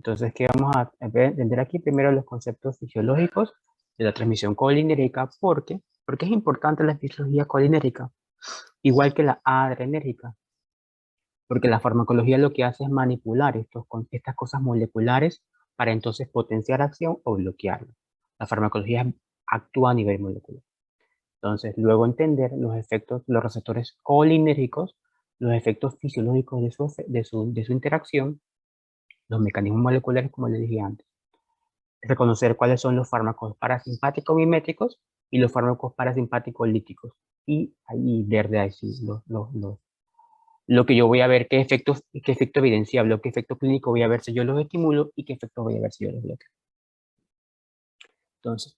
Entonces, ¿qué vamos a entender aquí? Primero los conceptos fisiológicos de la transmisión colinérgica. ¿Por qué? Porque es importante la fisiología colinérgica, igual que la adrenérgica. Porque la farmacología lo que hace es manipular estas cosas moleculares para entonces potenciar acción o bloquearla. La farmacología actúa a nivel molecular. Entonces, luego entender los efectos, los receptores colinérgicos, los efectos fisiológicos de su interacción, los mecanismos moleculares, como les dije antes. Reconocer cuáles son los fármacos parasimpáticos miméticos y los fármacos parasimpáticos líticos. Y ahí ver de ahí lo que yo voy a ver, qué efecto evidenciable o qué efecto clínico voy a ver si yo los estimulo y qué efecto voy a ver si yo los bloqueo. Entonces,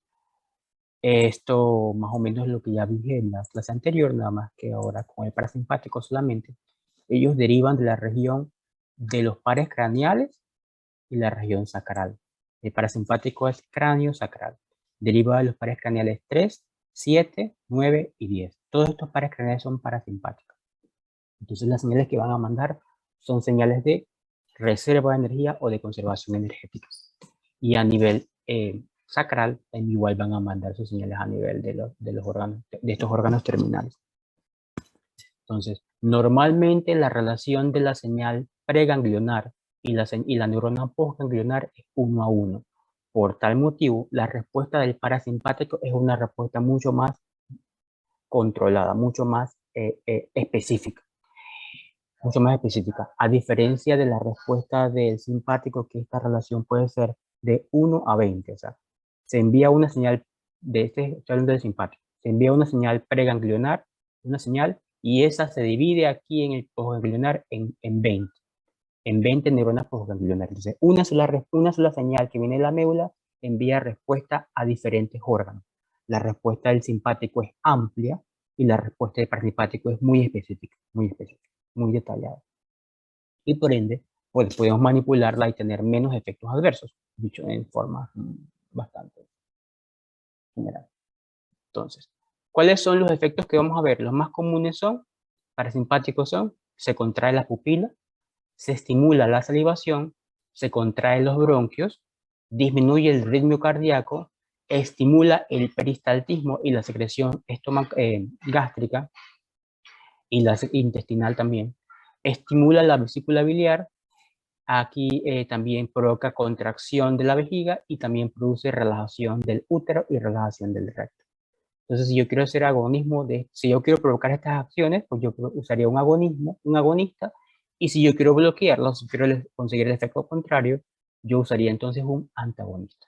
esto más o menos es lo que ya dije en la clase anterior, nada más que ahora con el parasimpático solamente. Ellos derivan de la región de los pares craneales y la región sacral. El parasimpático es cráneo sacral. Deriva de los pares craneales 3, 7, 9 y 10. Todos estos pares craneales son parasimpáticos. Entonces las señales que van a mandar son señales de reserva de energía o de conservación energética. Y a nivel sacral, igual van a mandar sus señales a nivel de los órganos, de estos órganos terminales. Entonces, normalmente la relación de la señal preganglionar y la neurona postganglionar es 1 a 1. Por tal motivo, la respuesta del parasimpático es una respuesta mucho más controlada, mucho más específica. Mucho más específica, a diferencia de la respuesta del simpático, que esta relación puede ser de 1 a 20. O sea, se envía una señal, estoy hablando del simpático, se envía una señal preganglionar, una señal, y esa se divide aquí en el postganglionar en 20. En 20 neuronas postganglionares. Entonces, una sola señal que viene de la médula envía respuesta a diferentes órganos. La respuesta del simpático es amplia y la respuesta del parasimpático es muy específica, muy detallada. Y por ende, pues podemos manipularla y tener menos efectos adversos, dicho en forma bastante general. Entonces, ¿cuáles son los efectos que vamos a ver? Los más comunes son, parasimpáticos son, se contrae la pupila, se estimula la salivación, se contraen los bronquios, disminuye el ritmo cardíaco, estimula el peristaltismo y la secreción gástrica y la intestinal también, estimula la vesícula biliar, aquí también provoca contracción de la vejiga y también produce relajación del útero y relajación del recto. Entonces, si yo quiero hacer agonismo, si yo quiero provocar estas acciones, pues yo usaría un agonista, y si yo quiero bloquearlo, si quiero conseguir el efecto contrario, yo usaría entonces un antagonista.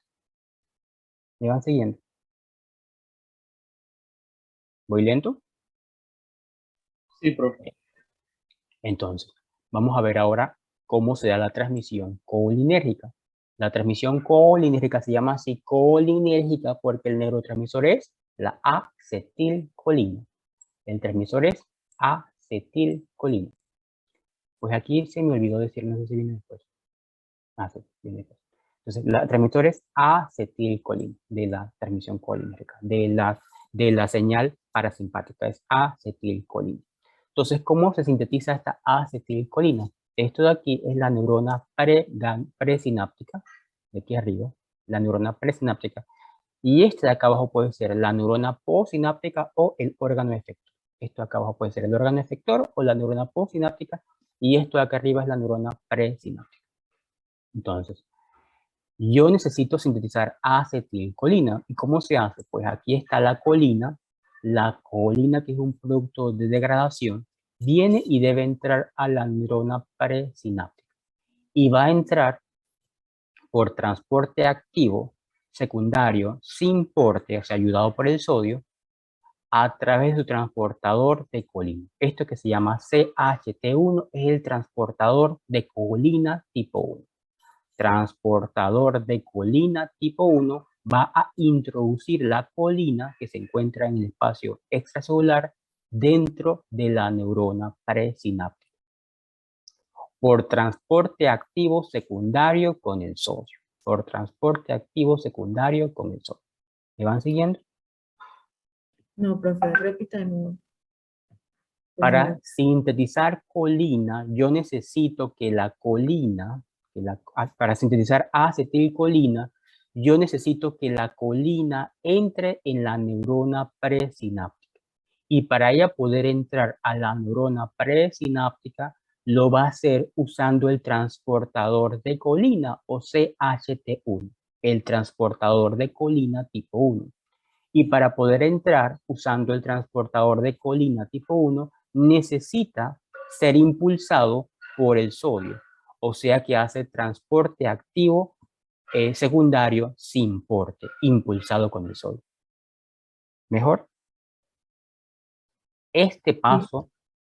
¿Me van siguiendo? ¿Voy lento? Sí, profe. Entonces, vamos a ver ahora cómo se da la transmisión colinérgica. La transmisión colinérgica se llama así colinérgica porque el neurotransmisor es la acetilcolina. El transmisor es acetilcolina. Pues aquí se me olvidó decir, no sé si viene después. Sí, viene después. Entonces, la transmisor es acetilcolina, de la transmisión colinérgica, de la señal parasimpática, es acetilcolina. Entonces, ¿cómo se sintetiza esta acetilcolina? Esto de aquí es la neurona presináptica, de aquí arriba, la neurona presináptica, y este de acá abajo puede ser la neurona postsináptica o el órgano efector. Esto de acá abajo puede ser el órgano efector o la neurona postsináptica, y esto de acá arriba es la neurona presináptica. Entonces, yo necesito sintetizar acetilcolina. ¿Y cómo se hace? Pues aquí está la colina que es un producto de degradación, viene y debe entrar a la neurona presináptica. Y va a entrar por transporte activo secundario sin porte, o sea, ayudado por el sodio, a través de su transportador de colina. Esto que se llama CHT1 es el transportador de colina tipo 1. Transportador de colina tipo 1 va a introducir la colina que se encuentra en el espacio extracelular dentro de la neurona presináptica por transporte activo secundario con el sodio. Por transporte activo secundario con el sodio. ¿Me van siguiendo? No, profe, repita de nuevo. Para sintetizar colina, yo necesito que la colina para sintetizar acetilcolina, yo necesito que la colina entre en la neurona presináptica. Y para ella poder entrar a la neurona presináptica, lo va a hacer usando el transportador de colina o CHT1, el transportador de colina tipo 1. Y para poder entrar usando el transportador de colina tipo 1, necesita ser impulsado por el sodio. O sea que hace transporte activo secundario sin porte, impulsado con el sodio. ¿Mejor? Este paso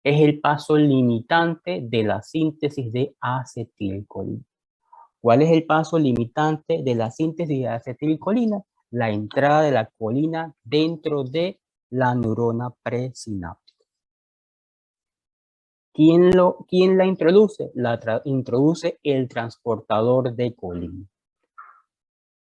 es el paso limitante de la síntesis de acetilcolina. ¿Cuál es el paso limitante de la síntesis de acetilcolina? La entrada de la colina dentro de la neurona presináptica. ¿Quién la introduce? Introduce el transportador de colina.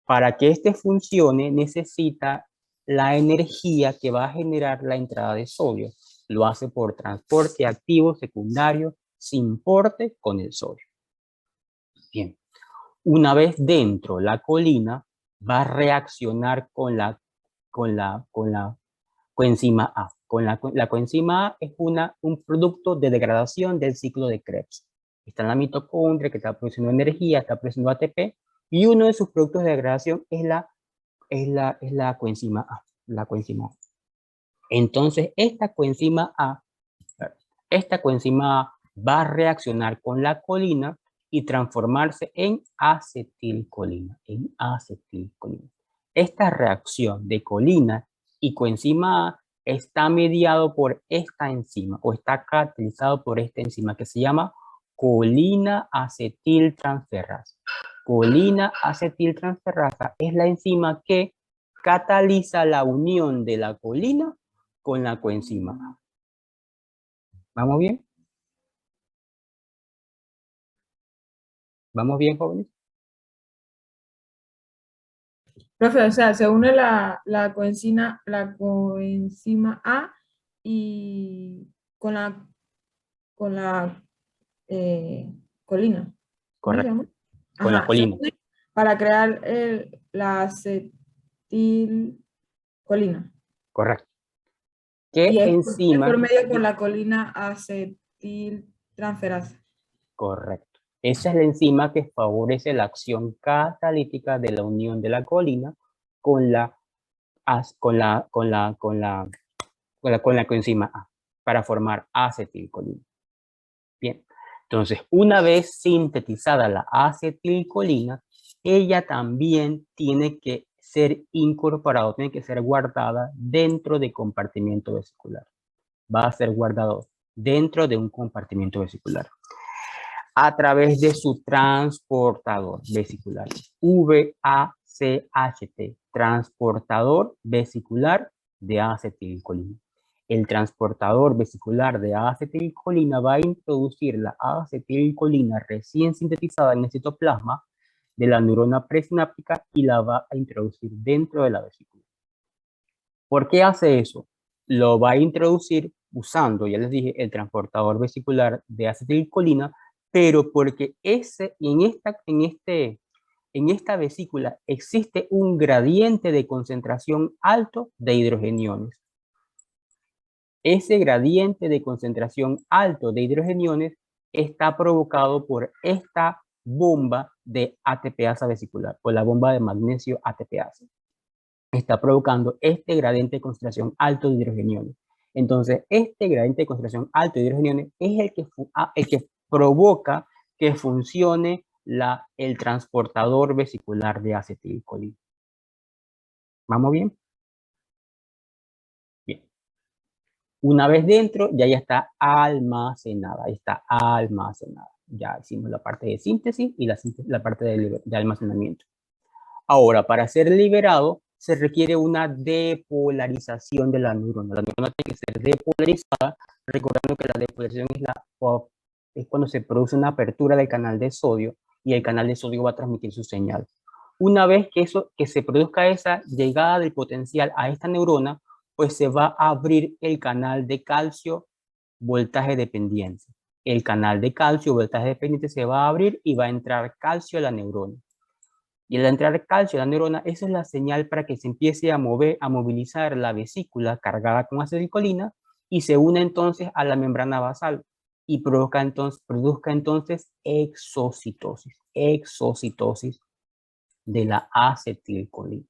Para que este funcione, necesita la energía que va a generar la entrada de sodio. Lo hace por transporte activo secundario sin porte con el sodio. Bien. Una vez dentro, la colina va a reaccionar con la coenzima A. La coenzima A es un producto de degradación del ciclo de Krebs. Está en la mitocondria que está produciendo energía, está produciendo ATP, y uno de sus productos de degradación es la coenzima A. Entonces, esta coenzima A va a reaccionar con la colina y transformarse en acetilcolina. Esta reacción de colina y coenzima A está mediado por esta enzima o está catalizado por esta enzima que se llama colina acetiltransferasa. Colina acetiltransferasa es la enzima que cataliza la unión de la colina con la coenzima A. ¿Vamos bien? ¿Vamos bien, jóvenes? Profe, o sea, se une la coenzima A y con la colina. ¿Cómo se llama? Correcto. Con la colina. Se une para crear la acetilcolina. Correcto. ¿Qué Y es enzima? por medio por la colina acetiltransferasa. Correcto. Esa es la enzima que favorece la acción catalítica de la unión de la colina con la coenzima A para formar acetilcolina. Bien. Entonces, una vez sintetizada la acetilcolina, ella también tiene que ser incorporada, tiene que ser guardada dentro del compartimento vesicular. Va a ser guardado dentro de un compartimento vesicular a través de su transportador vesicular, VACHT, transportador vesicular de acetilcolina. El transportador vesicular de acetilcolina va a introducir la acetilcolina recién sintetizada en el citoplasma de la neurona presináptica y la va a introducir dentro de la vesícula. ¿Por qué hace eso? Lo va a introducir usando, ya les dije, el transportador vesicular de acetilcolina, pero porque en esta vesícula existe un gradiente de concentración alto de hidrogeniones. Ese gradiente de concentración alto de hidrogeniones está provocado por esta bomba de ATPasa vesicular, o la bomba de magnesio ATPasa. Está provocando este gradiente de concentración alto de hidrogeniones. Entonces, este gradiente de concentración alto de hidrogeniones es el que provoca que funcione el transportador vesicular de acetilcolina. ¿Vamos bien? Bien. Una vez dentro, ya está almacenada. Ya hicimos la parte de síntesis y la parte de almacenamiento. Ahora, para ser liberado, se requiere una depolarización de la neurona. La neurona tiene que ser depolarizada, recordando que la depolarización es cuando se produce una apertura del canal de sodio y el canal de sodio va a transmitir su señal. Una vez que se produzca esa llegada del potencial a esta neurona, pues se va a abrir el canal de calcio voltaje dependiente. el canal de calcio, voltaje dependiente, se va a abrir y va a entrar calcio a la neurona. Y al entrar calcio a la neurona, esa es la señal para que se empiece a movilizar la vesícula cargada con acetilcolina y se une entonces a la membrana basal y produzca entonces exocitosis de la acetilcolina.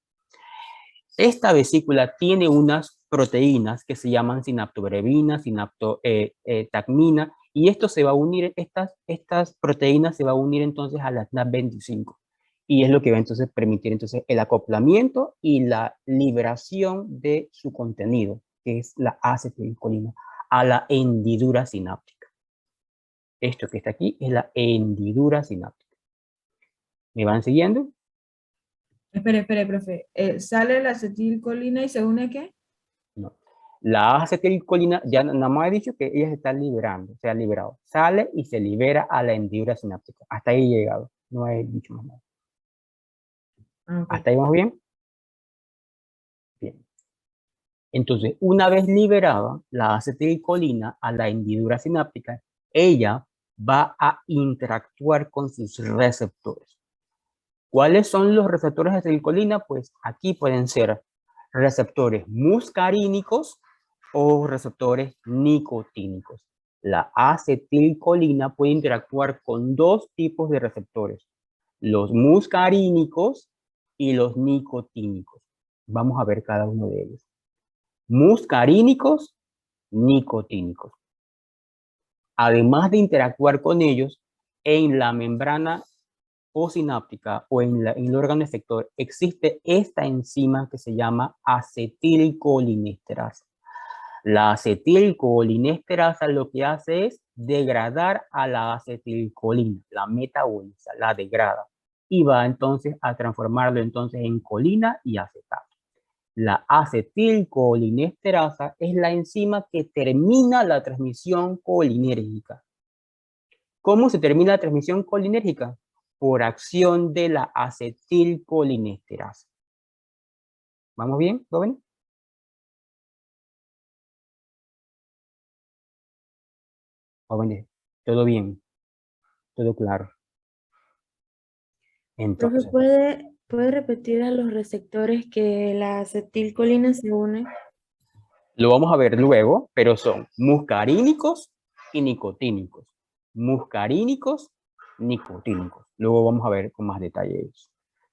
Esta vesícula tiene unas proteínas que se llaman sinaptobrevina, sinaptotacmina, y esto se va a unir, estas proteínas se va a unir entonces a la SNAP25. Y es lo que va entonces a permitir entonces el acoplamiento y la liberación de su contenido, que es la acetilcolina, a la hendidura sináptica. Esto que está aquí es la hendidura sináptica. ¿Me van siguiendo? Espere, profe. ¿Sale la acetilcolina y se une qué? No. La acetilcolina, ya nada más he dicho que ella se está liberando, se ha liberado. Sale y se libera a la hendidura sináptica. Hasta ahí he llegado. No he dicho más nada. Ah, ok. ¿Hasta ahí vamos bien? Bien. Entonces, una vez liberada la acetilcolina a la hendidura sináptica, ella va a interactuar con sus receptores. ¿Cuáles son los receptores de acetilcolina? Pues aquí pueden ser receptores muscarínicos o receptores nicotínicos. La acetilcolina puede interactuar con dos tipos de receptores, los muscarínicos y los nicotínicos. Vamos a ver cada uno de ellos. Muscarínicos, nicotínicos. Además de interactuar con ellos, en la membrana postsináptica o en el órgano efector existe esta enzima que se llama acetilcolinesterasa. La acetilcolinesterasa lo que hace es degradar a la acetilcolina, la metaboliza, la degrada y va entonces a transformarlo entonces en colina y acetato. La acetilcolinesterasa es la enzima que termina la transmisión colinérgica. ¿Cómo se termina la transmisión colinérgica? Por acción de la acetilcolinesterasa. ¿Vamos bien, jóvenes? Jóvenes, todo bien, todo claro. Profe, Entonces, ¿puede repetir a los receptores que la acetilcolina se une? lo vamos a ver luego, pero son muscarínicos y nicotínicos. Muscarínicos, nicotínicos. Luego vamos a ver con más detalles.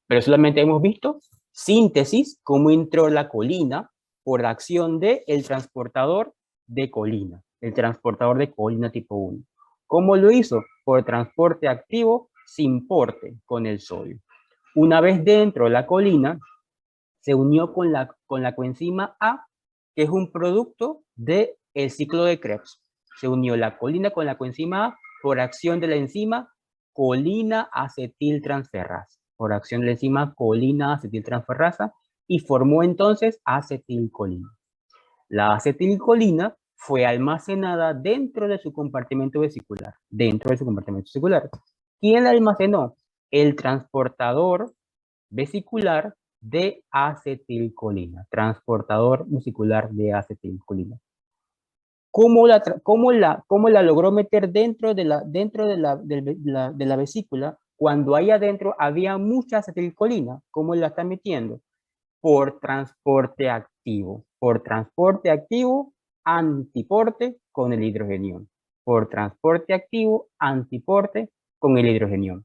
Pero solamente hemos visto síntesis, cómo entró la colina por la acción del transportador de colina, el transportador de colina tipo 1. ¿Cómo lo hizo? Por transporte activo sin porte con el sodio. Una vez dentro de la colina, se unió con la coenzima A, que es un producto del ciclo de Krebs. Se unió la colina con la coenzima A por acción de la enzima colina acetiltransferasa, por acción de la enzima colina acetiltransferasa y formó entonces acetilcolina. La acetilcolina fue almacenada dentro de su compartimento vesicular, ¿Quién la almacenó? El transportador vesicular de acetilcolina, transportador vesicular de acetilcolina. ¿Cómo la logró meter dentro de la vesícula cuando ahí adentro había mucha acetilcolina? ¿Cómo la está metiendo? Por transporte activo. Por transporte activo, antiporte con el hidrogenión. Por transporte activo, antiporte con el hidrogenión.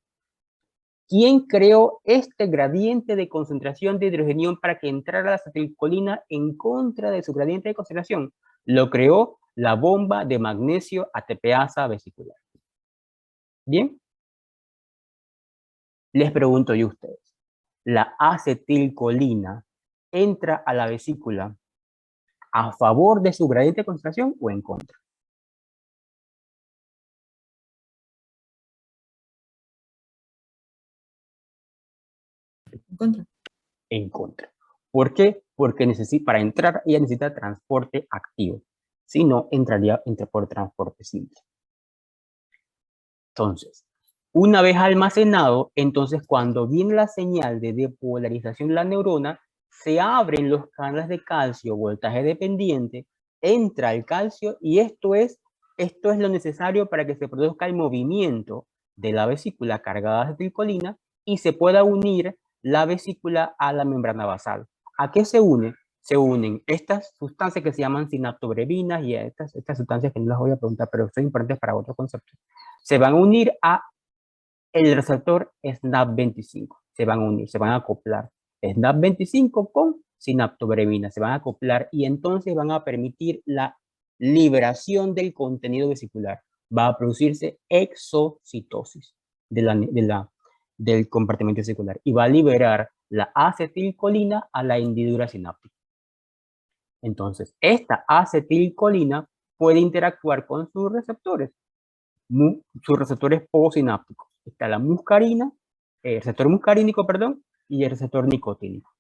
¿Quién creó este gradiente de concentración de hidrogenión para que entrara la acetilcolina en contra de su gradiente de concentración? Lo creó la bomba de magnesio ATPasa vesicular. ¿Bien? Les pregunto yo a ustedes, ¿la acetilcolina entra a la vesícula a favor de su gradiente de concentración o en contra? En contra. En contra. ¿Por qué? Porque para entrar ella necesita transporte activo. Si no, entraría por transporte simple. Entonces, una vez almacenado, entonces cuando viene la señal de depolarización de la neurona, se abren los canales de calcio, voltaje dependiente, entra el calcio y esto es Esto es lo necesario para que se produzca el movimiento de la vesícula cargada de acetilcolina y se pueda unir la vesícula a la membrana basal. ¿A qué se une? Se unen estas sustancias que se llaman sinaptobrevinas y estas sustancias que no las voy a preguntar, pero son importantes para otro concepto. Se van a unir a el receptor SNAP25. Se van a unir, se van a acoplar. SNAP25 con sinaptobrevina se van a acoplar y entonces van a permitir la liberación del contenido vesicular. Va a producirse exocitosis del compartimento vesicular y va a liberar la acetilcolina a la hendidura sináptica. Entonces, esta acetilcolina puede interactuar con sus receptores postsinápticos. Está la muscarina, el receptor muscarínico, perdón, y el receptor nicotínico.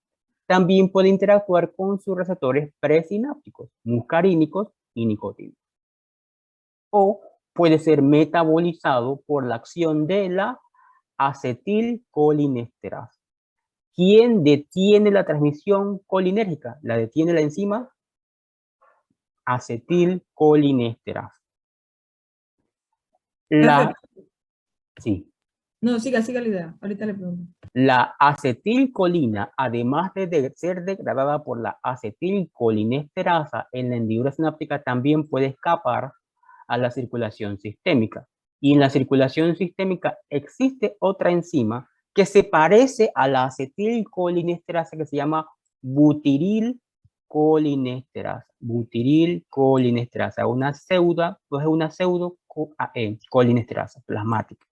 También puede interactuar con sus receptores presinápticos, muscarínicos y nicotínicos. O puede ser metabolizado por la acción de la acetilcolinesterasa. ¿Quién detiene la transmisión colinérgica? La detiene la enzima acetilcolinesterasa. Sí. No, siga la idea. Ahorita le pregunto. La acetilcolina, además de ser degradada por la acetilcolinesterasa en la hendidura sináptica, también puede escapar a la circulación sistémica. Y en la circulación sistémica existe otra enzima que se parece a la acetilcolinesterasa que se llama butirilcolinesterasa. Butirilcolinesterasa, una pseudo colinesterasa plasmática.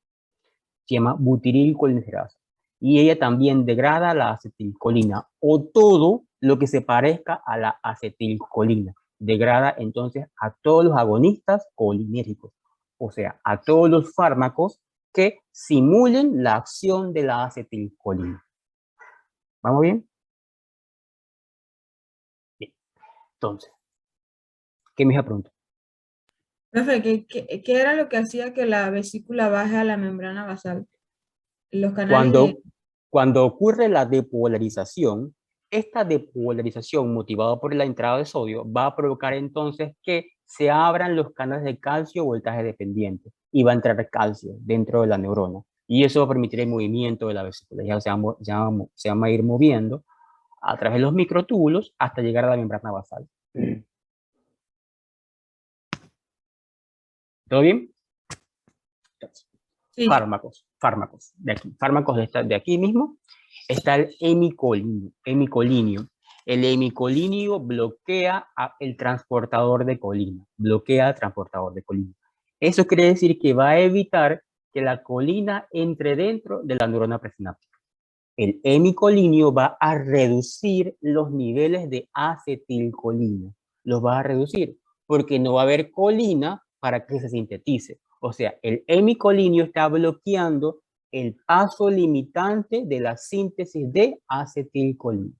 Se llama butirilcolinesterasa. Y ella también degrada la acetilcolina o todo lo que se parezca a la acetilcolina. Degrada entonces a todos los agonistas colinérgicos, o sea, a todos los fármacos que simulen la acción de la acetilcolina. ¿Vamos bien? Bien. Entonces, ¿qué me pregunta? Profe, ¿qué era lo que hacía que la vesícula baje a la membrana basal? Los canales Cuando ocurre la depolarización, esta depolarización motivada por la entrada de sodio va a provocar entonces que se abran los canales de calcio voltaje dependiente y va a entrar calcio dentro de la neurona. Y eso va a permitir el movimiento de la vesícula. Ya se va a ir moviendo a través de los microtúbulos hasta llegar a la membrana basal. ¿Todo bien? sí. Fármacos de aquí. Fármacos de aquí mismo. Está el hemicolinio. El hemicolinio bloquea el transportador de colina. Bloquea el transportador de colina. Eso quiere decir que va a evitar que la colina entre dentro de la neurona presináptica. El hemicolinio va a reducir los niveles de acetilcolina. Los va a reducir porque no va a haber colina para que se sintetice. O sea, el hemicolinio está bloqueando el paso limitante de la síntesis de acetilcolina.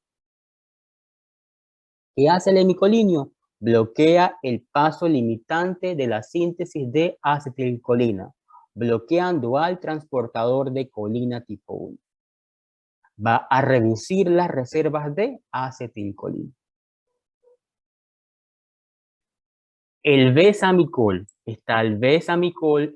¿Qué hace el hemicolinio? Bloquea el paso limitante de la síntesis de acetilcolina, bloqueando al transportador de colina tipo 1. Va a reducir las reservas de acetilcolina. El besamicol, está el besamicol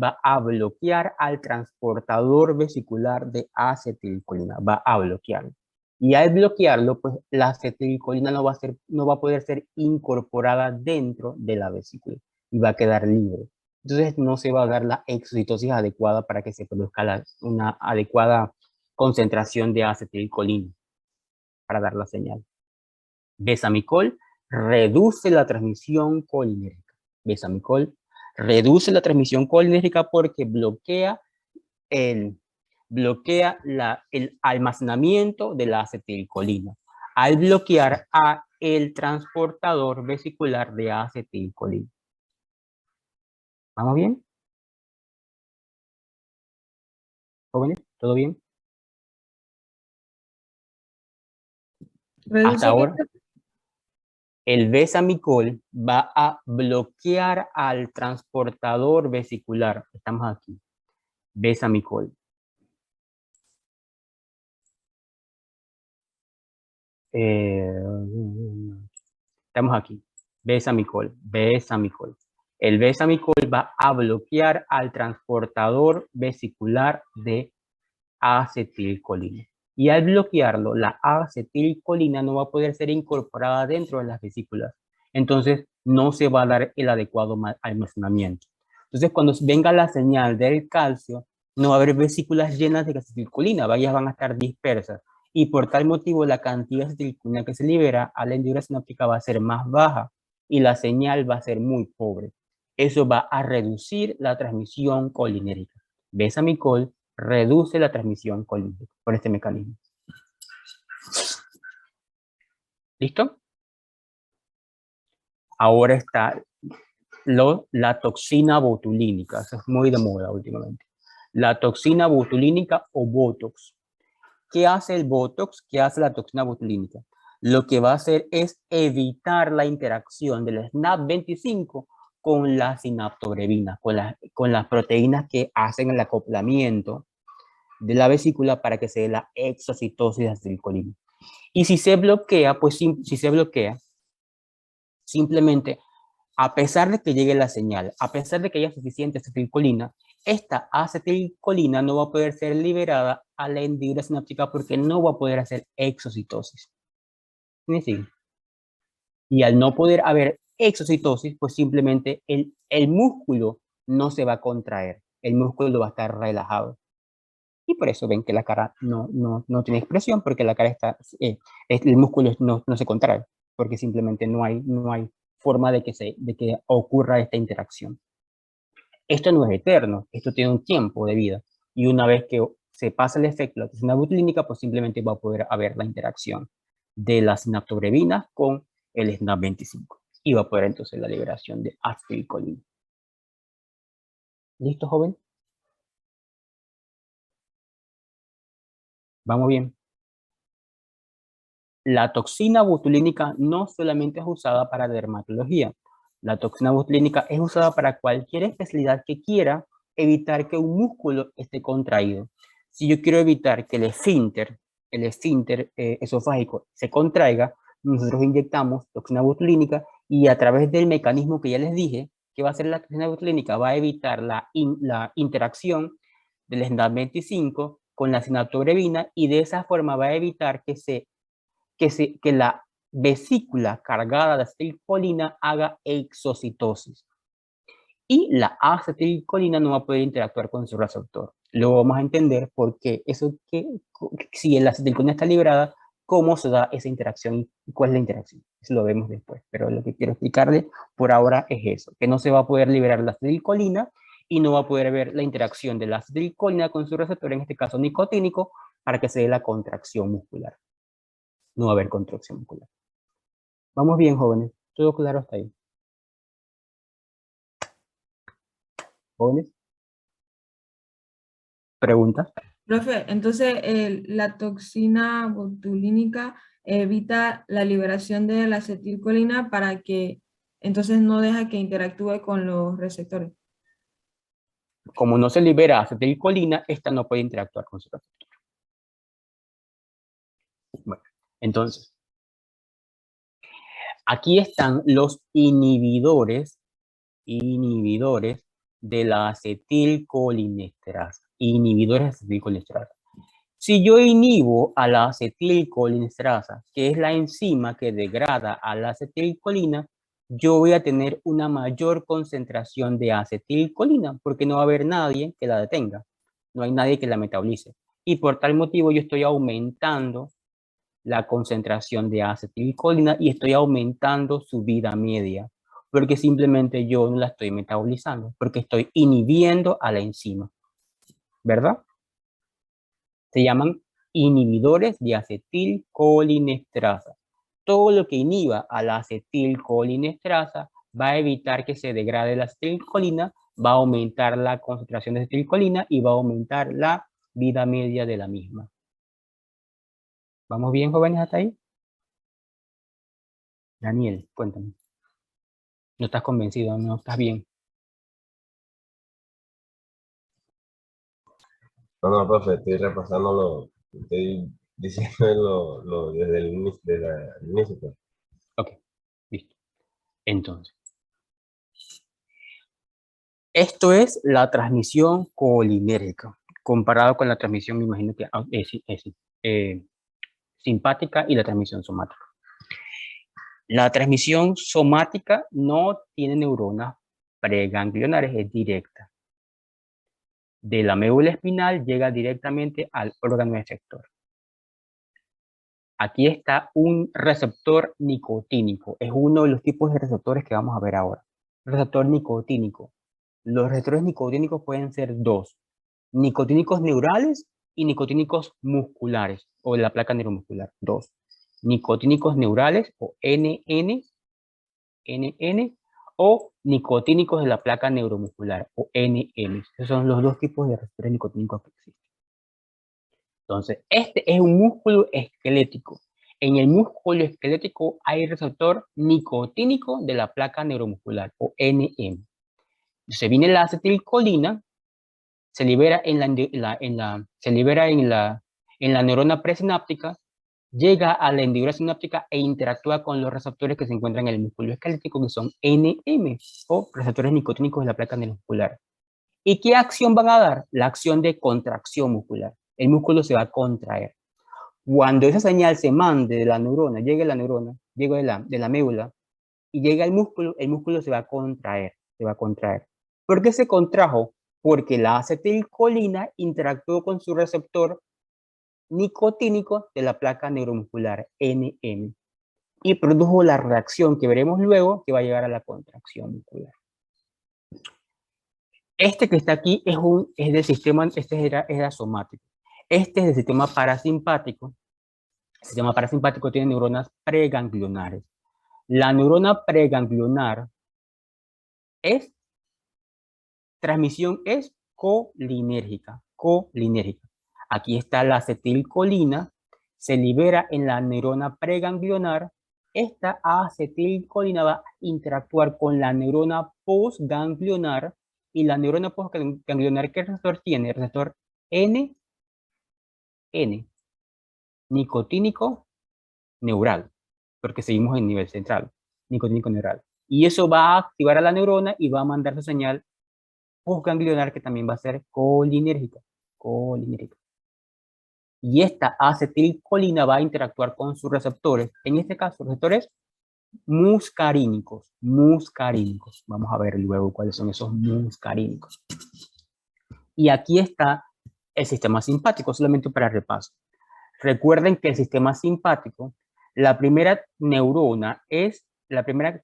va a bloquear al transportador vesicular de acetilcolina, va a bloquearlo. Y al bloquearlo, pues la acetilcolina no va a poder ser incorporada dentro de la vesícula y va a quedar libre. Entonces no se va a dar la exocitosis adecuada para que se produzca una adecuada concentración de acetilcolina para dar la señal. Besamicol reduce la transmisión colinérgica. Besamicol reduce la transmisión colinérgica porque bloquea el almacenamiento de la acetilcolina al bloquear el transportador vesicular de acetilcolina. ¿Vamos bien? ¿Jóvenes? ¿Todo bien? Hasta ahora, el besamicol va a bloquear al transportador vesicular. Estamos aquí. Besamicol. Estamos aquí. Besamicol. El besamicol va a bloquear al transportador vesicular de acetilcolina. Y al bloquearlo, la acetilcolina no va a poder ser incorporada dentro de las vesículas. Entonces, no se va a dar el adecuado almacenamiento. Entonces, cuando venga la señal del calcio, no va a haber vesículas llenas de acetilcolina, ellas van a estar dispersas. Y por tal motivo, la cantidad de acetilcolina que se libera a la hendidura sináptica va a ser más baja y la señal va a ser muy pobre. Eso va a reducir la transmisión colinérica. Besamicol reduce la transmisión colínica por este mecanismo. ¿Listo? Ahora está la toxina botulínica. Eso es muy de moda últimamente. La toxina botulínica o Botox. ¿Qué hace el Botox? ¿Qué hace la toxina botulínica? Lo que va a hacer es evitar la interacción del SNAP25 con la sinaptobrebina, con las proteínas que hacen el acoplamiento de la vesícula para que se dé la exocitosis de acetilcolina. Y si se bloquea, pues si se bloquea, simplemente, a pesar de que llegue la señal, a pesar de que haya suficiente acetilcolina, esta acetilcolina no va a poder ser liberada a la hendidura sináptica porque no va a poder hacer exocitosis. ¿Sí? Y al no poder haber exocitosis, pues simplemente el músculo no se va a contraer, el músculo va a estar relajado. Y por eso ven que la cara no tiene expresión, porque la cara está, el músculo no se contrae, porque simplemente no hay forma de que ocurra esta interacción. Esto no es eterno, esto tiene un tiempo de vida. Y una vez que se pasa el efecto de la toxina botulínica, pues simplemente va a poder haber la interacción de las sinaptobrevinas con el SNAP25. Y va a poder entonces la liberación de acetilcolina. ¿Listo, joven? ¿Vamos bien? La toxina botulínica no solamente es usada para dermatología. La toxina botulínica es usada para cualquier especialidad que quiera evitar que un músculo esté contraído. Si yo quiero evitar que el esfínter esofágico se contraiga, nosotros inyectamos toxina botulínica y a través del mecanismo que ya les dije, que va a hacer la toxina botulínica, va a evitar la interacción del SNAP25 con la sinaptobrebina y de esa forma va a evitar que la vesícula cargada de acetilcolina haga exocitosis. Y la acetilcolina no va a poder interactuar con su receptor. Luego vamos a entender por qué si la acetilcolina está liberada, cómo se da esa interacción y cuál es la interacción. Eso lo vemos después, pero lo que quiero explicarles por ahora es eso, que no se va a poder liberar la acetilcolina y no va a poder ver la interacción de la acetilcolina con su receptor, en este caso nicotínico, para que se dé la contracción muscular. No va a haber contracción muscular. Vamos bien, jóvenes. ¿Todo claro hasta ahí? ¿Jóvenes? ¿Preguntas? Profe, entonces la toxina botulínica evita la liberación de la acetilcolina para que entonces no deja que interactúe con los receptores. Como no se libera acetilcolina, esta no puede interactuar con su receptor. Bueno, entonces, aquí están los inhibidores de la acetilcolinesterasa. Inhibidores de acetilcolinesterasa. Si yo inhibo a la acetilcolinesterasa, que es la enzima que degrada a la acetilcolina, yo voy a tener una mayor concentración de acetilcolina, porque no va a haber nadie que la detenga. No hay nadie que la metabolice. Y por tal motivo yo estoy aumentando la concentración de acetilcolina y estoy aumentando su vida media, porque simplemente yo no la estoy metabolizando, porque estoy inhibiendo a la enzima, ¿verdad? Se llaman inhibidores de acetilcolinesterasa. Todo lo que inhiba a la acetilcolinesterasa va a evitar que se degrade la acetilcolina, va a aumentar la concentración de acetilcolina y va a aumentar la vida media de la misma. ¿Vamos bien, jóvenes, hasta ahí? Daniel, cuéntame. ¿No estás convencido? ¿No estás bien? No, profe, estoy repasando estoy diciendo desde el inicio, pues. Ok, listo. Entonces, Esto es la transmisión colinérgica, comparado con la transmisión, me imagino que simpática y la transmisión somática. La transmisión somática no tiene neuronas preganglionares, es directa. De la médula espinal llega directamente al órgano efector. Aquí está un receptor nicotínico. Es uno de los tipos de receptores que vamos a ver ahora. Receptor nicotínico. Los receptores nicotínicos pueden ser dos. Nicotínicos neurales y nicotínicos musculares o de la placa neuromuscular. Dos. Nicotínicos neurales o NN o nicotínicos de la placa neuromuscular o NM. Esos son los dos tipos de receptores nicotínicos que existen. Entonces, este es un músculo esquelético. En el músculo esquelético hay receptor nicotínico de la placa neuromuscular o NM. Se viene la acetilcolina, se libera en la neurona presináptica, llega a la hendidura sináptica e interactúa con los receptores que se encuentran en el músculo esquelético, que son NM o receptores nicotínicos de la placa neuromuscular. ¿Y qué acción van a dar? La acción de contracción muscular. El músculo se va a contraer. Cuando esa señal se mande de la neurona, llegue la neurona, llegue de la médula y llega al músculo, el músculo se va a contraer, ¿Por qué se contrajo? Porque la acetilcolina interactuó con su receptor nicotínico de la placa neuromuscular, NM, y produjo la reacción que veremos luego que va a llegar a la contracción muscular. Este que está aquí es del sistema, era somático. Este es del sistema parasimpático. El sistema parasimpático tiene neuronas preganglionares. La neurona preganglionar transmisión es colinérgica. Aquí está la acetilcolina, se libera en la neurona preganglionar. Esta acetilcolina va a interactuar con la neurona postganglionar y la neurona postganglionar, ¿qué receptor tiene? El receptor N, nicotínico neural, porque seguimos en nivel central, nicotínico neural. Y eso va a activar a la neurona y va a mandar su señal postganglionar que también va a ser colinérgica. Y esta acetilcolina va a interactuar con sus receptores, en este caso receptores muscarínicos. Vamos a ver luego cuáles son esos muscarínicos. Y aquí está el sistema simpático, solamente para repaso. Recuerden que el sistema simpático, la primera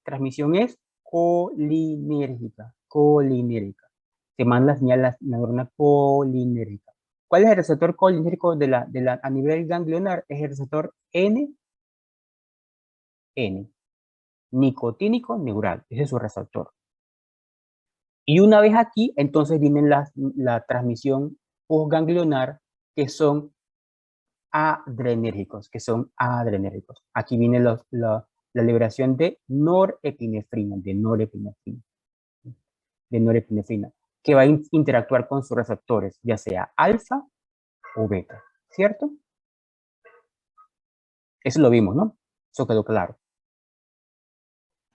transmisión es colinérgica. Se manda la señal a la neurona colinérgica. ¿Cuál es el receptor colinérgico a nivel ganglionar? Es el receptor N, nicotínico neural. Ese es su receptor. Y una vez aquí, entonces viene la transmisión postganglionar, que son adrenérgicos. Aquí viene la liberación de norepinefrina, que va a interactuar con sus receptores, ya sea alfa o beta, ¿cierto? Eso lo vimos, ¿no? Eso quedó claro.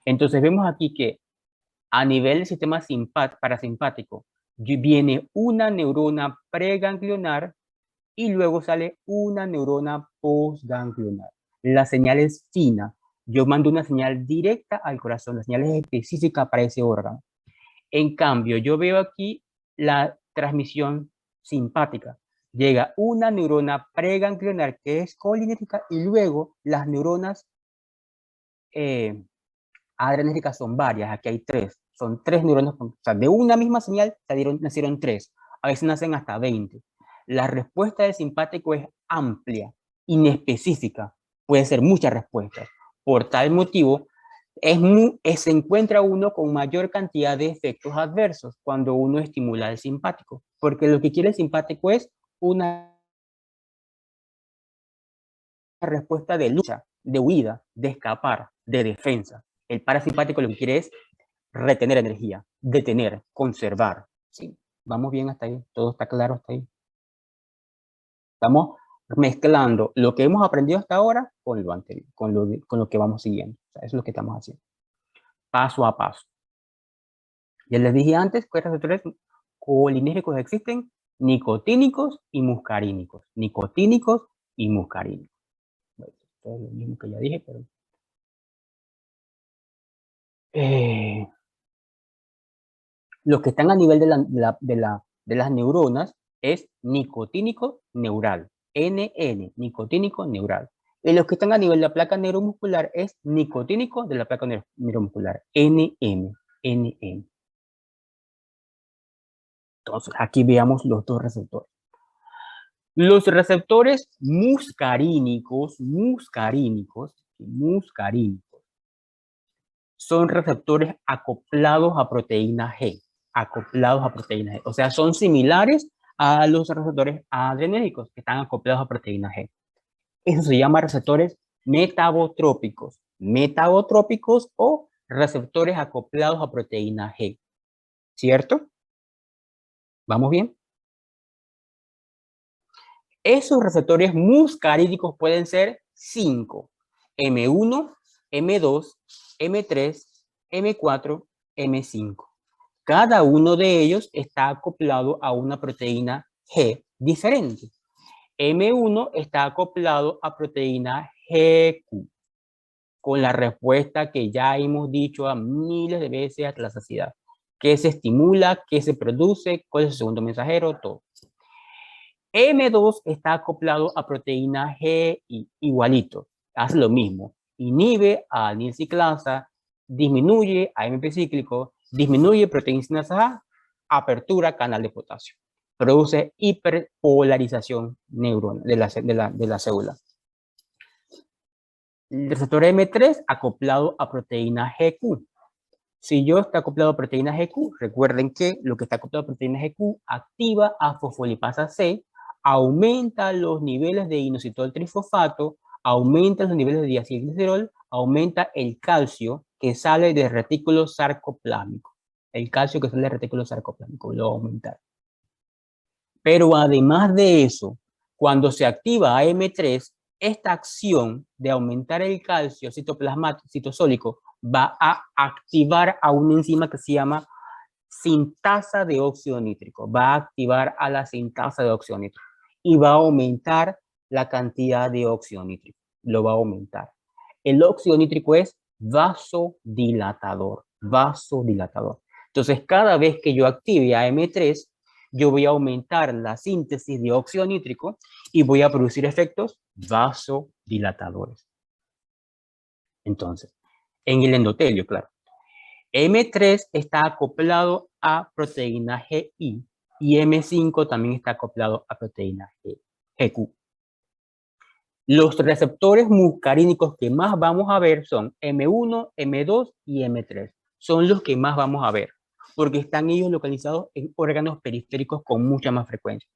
Entonces vemos aquí que a nivel del sistema parasimpático viene una neurona preganglionar y luego sale una neurona postganglionar. La señal es fina. Yo mando una señal directa al corazón, la señal es específica para ese órgano. En cambio, yo veo aquí la transmisión simpática. Llega una neurona preganglionar que es colinérgica y luego las neuronas adrenérgicas son varias. Aquí hay tres. Son tres neuronas. O sea, de una misma señal nacieron tres. A veces nacen hasta 20. La respuesta del simpático es amplia, inespecífica. Puede ser muchas respuestas. Por tal motivo, se encuentra uno con mayor cantidad de efectos adversos cuando uno estimula el simpático, porque lo que quiere el simpático es una respuesta de lucha, de huida, de escapar, de defensa. El parasimpático lo que quiere es retener energía, detener, conservar. ¿Sí? ¿Vamos bien hasta ahí? ¿Todo está claro hasta ahí? Estamos mezclando lo que hemos aprendido hasta ahora con lo anterior, con lo que vamos siguiendo. O sea, eso es lo que estamos haciendo. Paso a paso. Ya les dije antes que receptores colinérgicos existen, nicotínicos y muscarínicos. Nicotínicos y muscarínicos. Bueno, esto es lo mismo que ya dije, pero... los que están a nivel de las neuronas es nicotínico neural, NN, nicotínico neural. Y los que están a nivel de la placa neuromuscular es nicotínico de la placa neuromuscular, NN, NN. Entonces, aquí veamos los dos receptores. Los receptores muscarínicos son receptores acoplados a proteína G, o sea, son similares a los receptores adrenérgicos que están acoplados a proteína G. Eso se llama receptores metabotrópicos o receptores acoplados a proteína G, ¿cierto? ¿Vamos bien? Esos receptores muscarínicos pueden ser 5, M1, M2, M3, M4, M5. Cada uno de ellos está acoplado a una proteína G diferente. M1 está acoplado a proteína GQ, con la respuesta que ya hemos dicho a miles de veces hasta la saciedad. ¿Qué se estimula? ¿Qué se produce? ¿Cuál es el segundo mensajero? Todo. M2 está acoplado a proteína G igualito. Hace lo mismo. Inhibe a anilciclasa, disminuye a AMP cíclico, disminuye proteína sinasa A, apertura canal de potasio. Produce hiperpolarización neuronal de la célula. El receptor M3 acoplado a proteína GQ. Si yo está acoplado a proteína GQ, recuerden que lo que está acoplado a proteína GQ activa a fosfolipasa C, aumenta los niveles de inositol trifosfato, aumenta los niveles de diacilglicerol, aumenta el calcio que sale del retículo sarcoplásmico. El calcio que sale del retículo sarcoplásmico lo va a aumentar. Pero además de eso, cuando se activa AM3, esta acción de aumentar el calcio citosólico va a activar a una enzima que se llama sintasa de óxido nítrico. Va a activar a la sintasa de óxido nítrico y va a aumentar la cantidad de óxido nítrico. Lo va a aumentar. El óxido nítrico es vasodilatador. Entonces, cada vez que yo active AM3, yo voy a aumentar la síntesis de óxido nítrico y voy a producir efectos vasodilatadores. Entonces, en el endotelio, claro. M3 está acoplado a proteína GI y M5 también está acoplado a proteína GQ. Los receptores muscarínicos que más vamos a ver son M1, M2 y M3. Son los que más vamos a ver, porque están ellos localizados en órganos periféricos con mucha más frecuencia.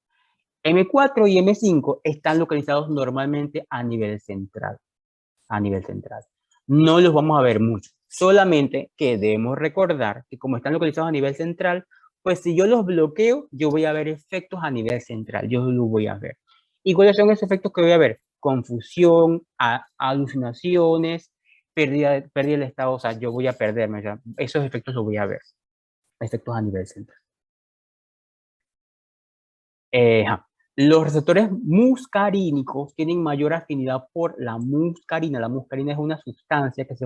M4 y M5 están localizados normalmente a nivel central. No los vamos a ver mucho, solamente que debemos recordar que como están localizados a nivel central, pues si yo los bloqueo, yo voy a ver efectos a nivel central, yo los voy a ver. ¿Y cuáles son esos efectos que voy a ver? Confusión, alucinaciones, pérdida del estado, o sea, yo voy a perderme, o sea, esos efectos los voy a ver, efectos a nivel central. Los receptores muscarínicos tienen mayor afinidad por la muscarina. La muscarina es una sustancia que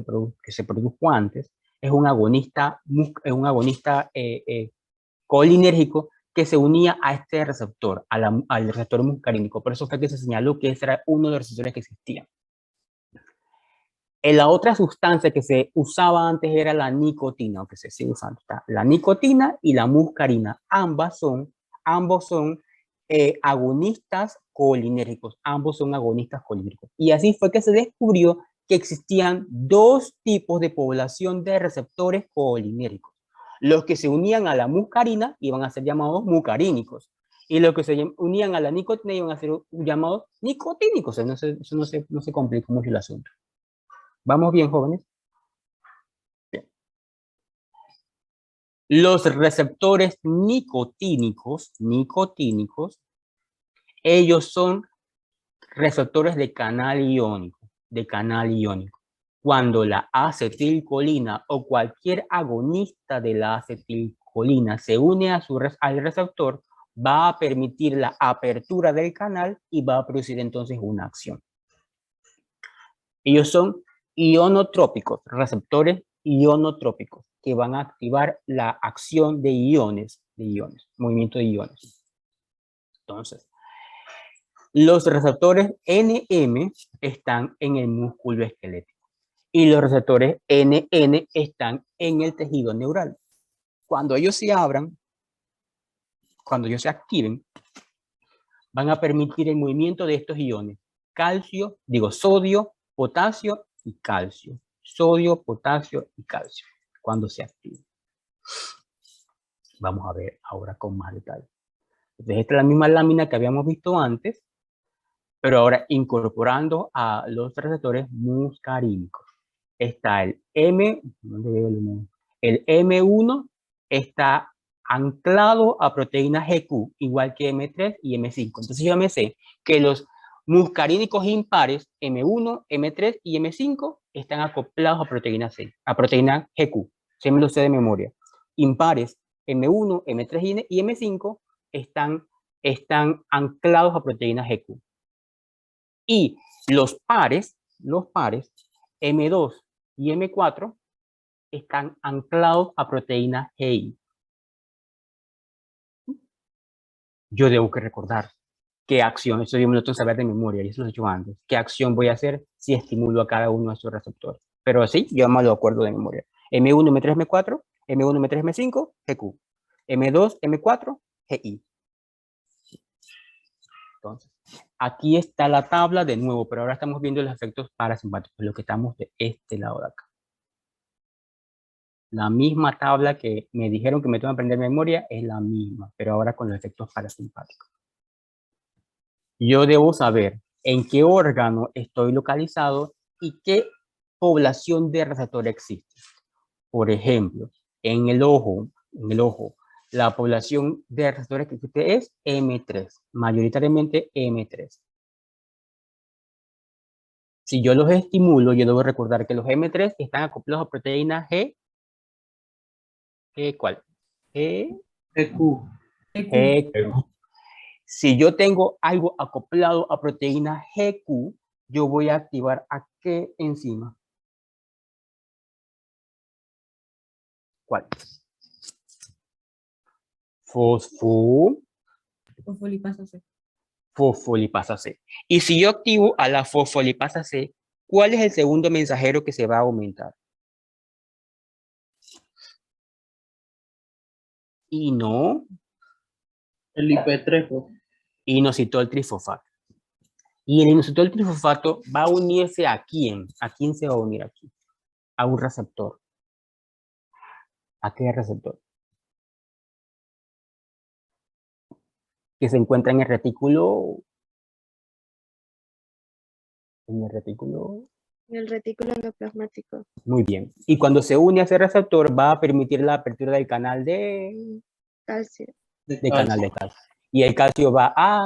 se produjo antes, es un agonista colinérgico que se unía a este receptor, al receptor muscarínico. Por eso fue que se señaló que ese era uno de los receptores que existían. La otra sustancia que se usaba antes era la nicotina, aunque se sigue usando. La nicotina y la muscarina, ambos son agonistas colinérgicos. Y así fue que se descubrió que existían dos tipos de población de receptores colinérgicos. Los que se unían a la muscarina iban a ser llamados mucarínicos. Y los que se unían a la nicotina iban a ser llamados nicotínicos. O sea, no se complicó mucho el asunto. ¿Vamos bien, jóvenes? Bien. Los receptores nicotínicos, ellos son receptores de canal iónico, Cuando la acetilcolina o cualquier agonista de la acetilcolina se une al receptor, va a permitir la apertura del canal y va a producir entonces una acción. Ellos son ionotrópicos, receptores ionotrópicos, que van a activar la acción de iones, movimiento de iones. Entonces, los receptores NM están en el músculo esquelético y los receptores NN están en el tejido neural. Cuando ellos se abran, cuando ellos se activen, van a permitir el movimiento de estos iones, sodio, potasio y calcio. Sodio, potasio y calcio, cuando se activen. Vamos a ver ahora con más detalle. Entonces, esta es la misma lámina que habíamos visto antes, pero ahora incorporando a los receptores muscarínicos. Está el M1 está anclado a proteína GQ, igual que M3 y M5. Entonces yo me sé que los muscarínicos impares M1, M3 y M5 están acoplados a proteína C, a proteína GQ. Se me lo sé de memoria. Impares M1, M3 y M5 están anclados a proteína GQ. Y los pares M2 y M4 están anclados a proteína GI. Yo debo que recordar qué acción, eso yo me lo tengo que saber de memoria, y eso lo he hecho antes, qué acción voy a hacer si estimulo a cada uno de sus receptores. Pero así, yo me lo acuerdo de memoria. M1, M3, M4, M1, M3, M5, GQ. M2, M4, GI. Entonces, aquí está la tabla de nuevo, pero ahora estamos viendo los efectos parasimpáticos, lo que estamos de este lado de acá. La misma tabla que me dijeron que me tengo que aprender de memoria es la misma, pero ahora con los efectos parasimpáticos. Yo debo saber en qué órgano estoy localizado y qué población de receptor existe. Por ejemplo, en el ojo, la población de receptores que existe es M3, mayoritariamente M3. Si yo los estimulo, yo debo recordar que los M3 están acoplados a proteína G. ¿Cuál? GQ. Si yo tengo algo acoplado a proteína GQ, yo voy a activar ¿a qué enzima? ¿Cuál? Fosfolipasa C. Fosfolipasa C. Y si yo activo a la fosfolipasa C, ¿cuál es el segundo mensajero que se va a aumentar? Y no. El IP3. Inositol trifosfato. Y el inositol trifosfato va a unirse ¿a quién? ¿A quién se va a unir aquí? A un receptor. ¿A qué receptor? Que se encuentra en el retículo. En el retículo. El retículo endoplasmático. Muy bien. Y cuando se une a ese receptor va a permitir la apertura del canal de Calcio. canal de calcio. Y el calcio va a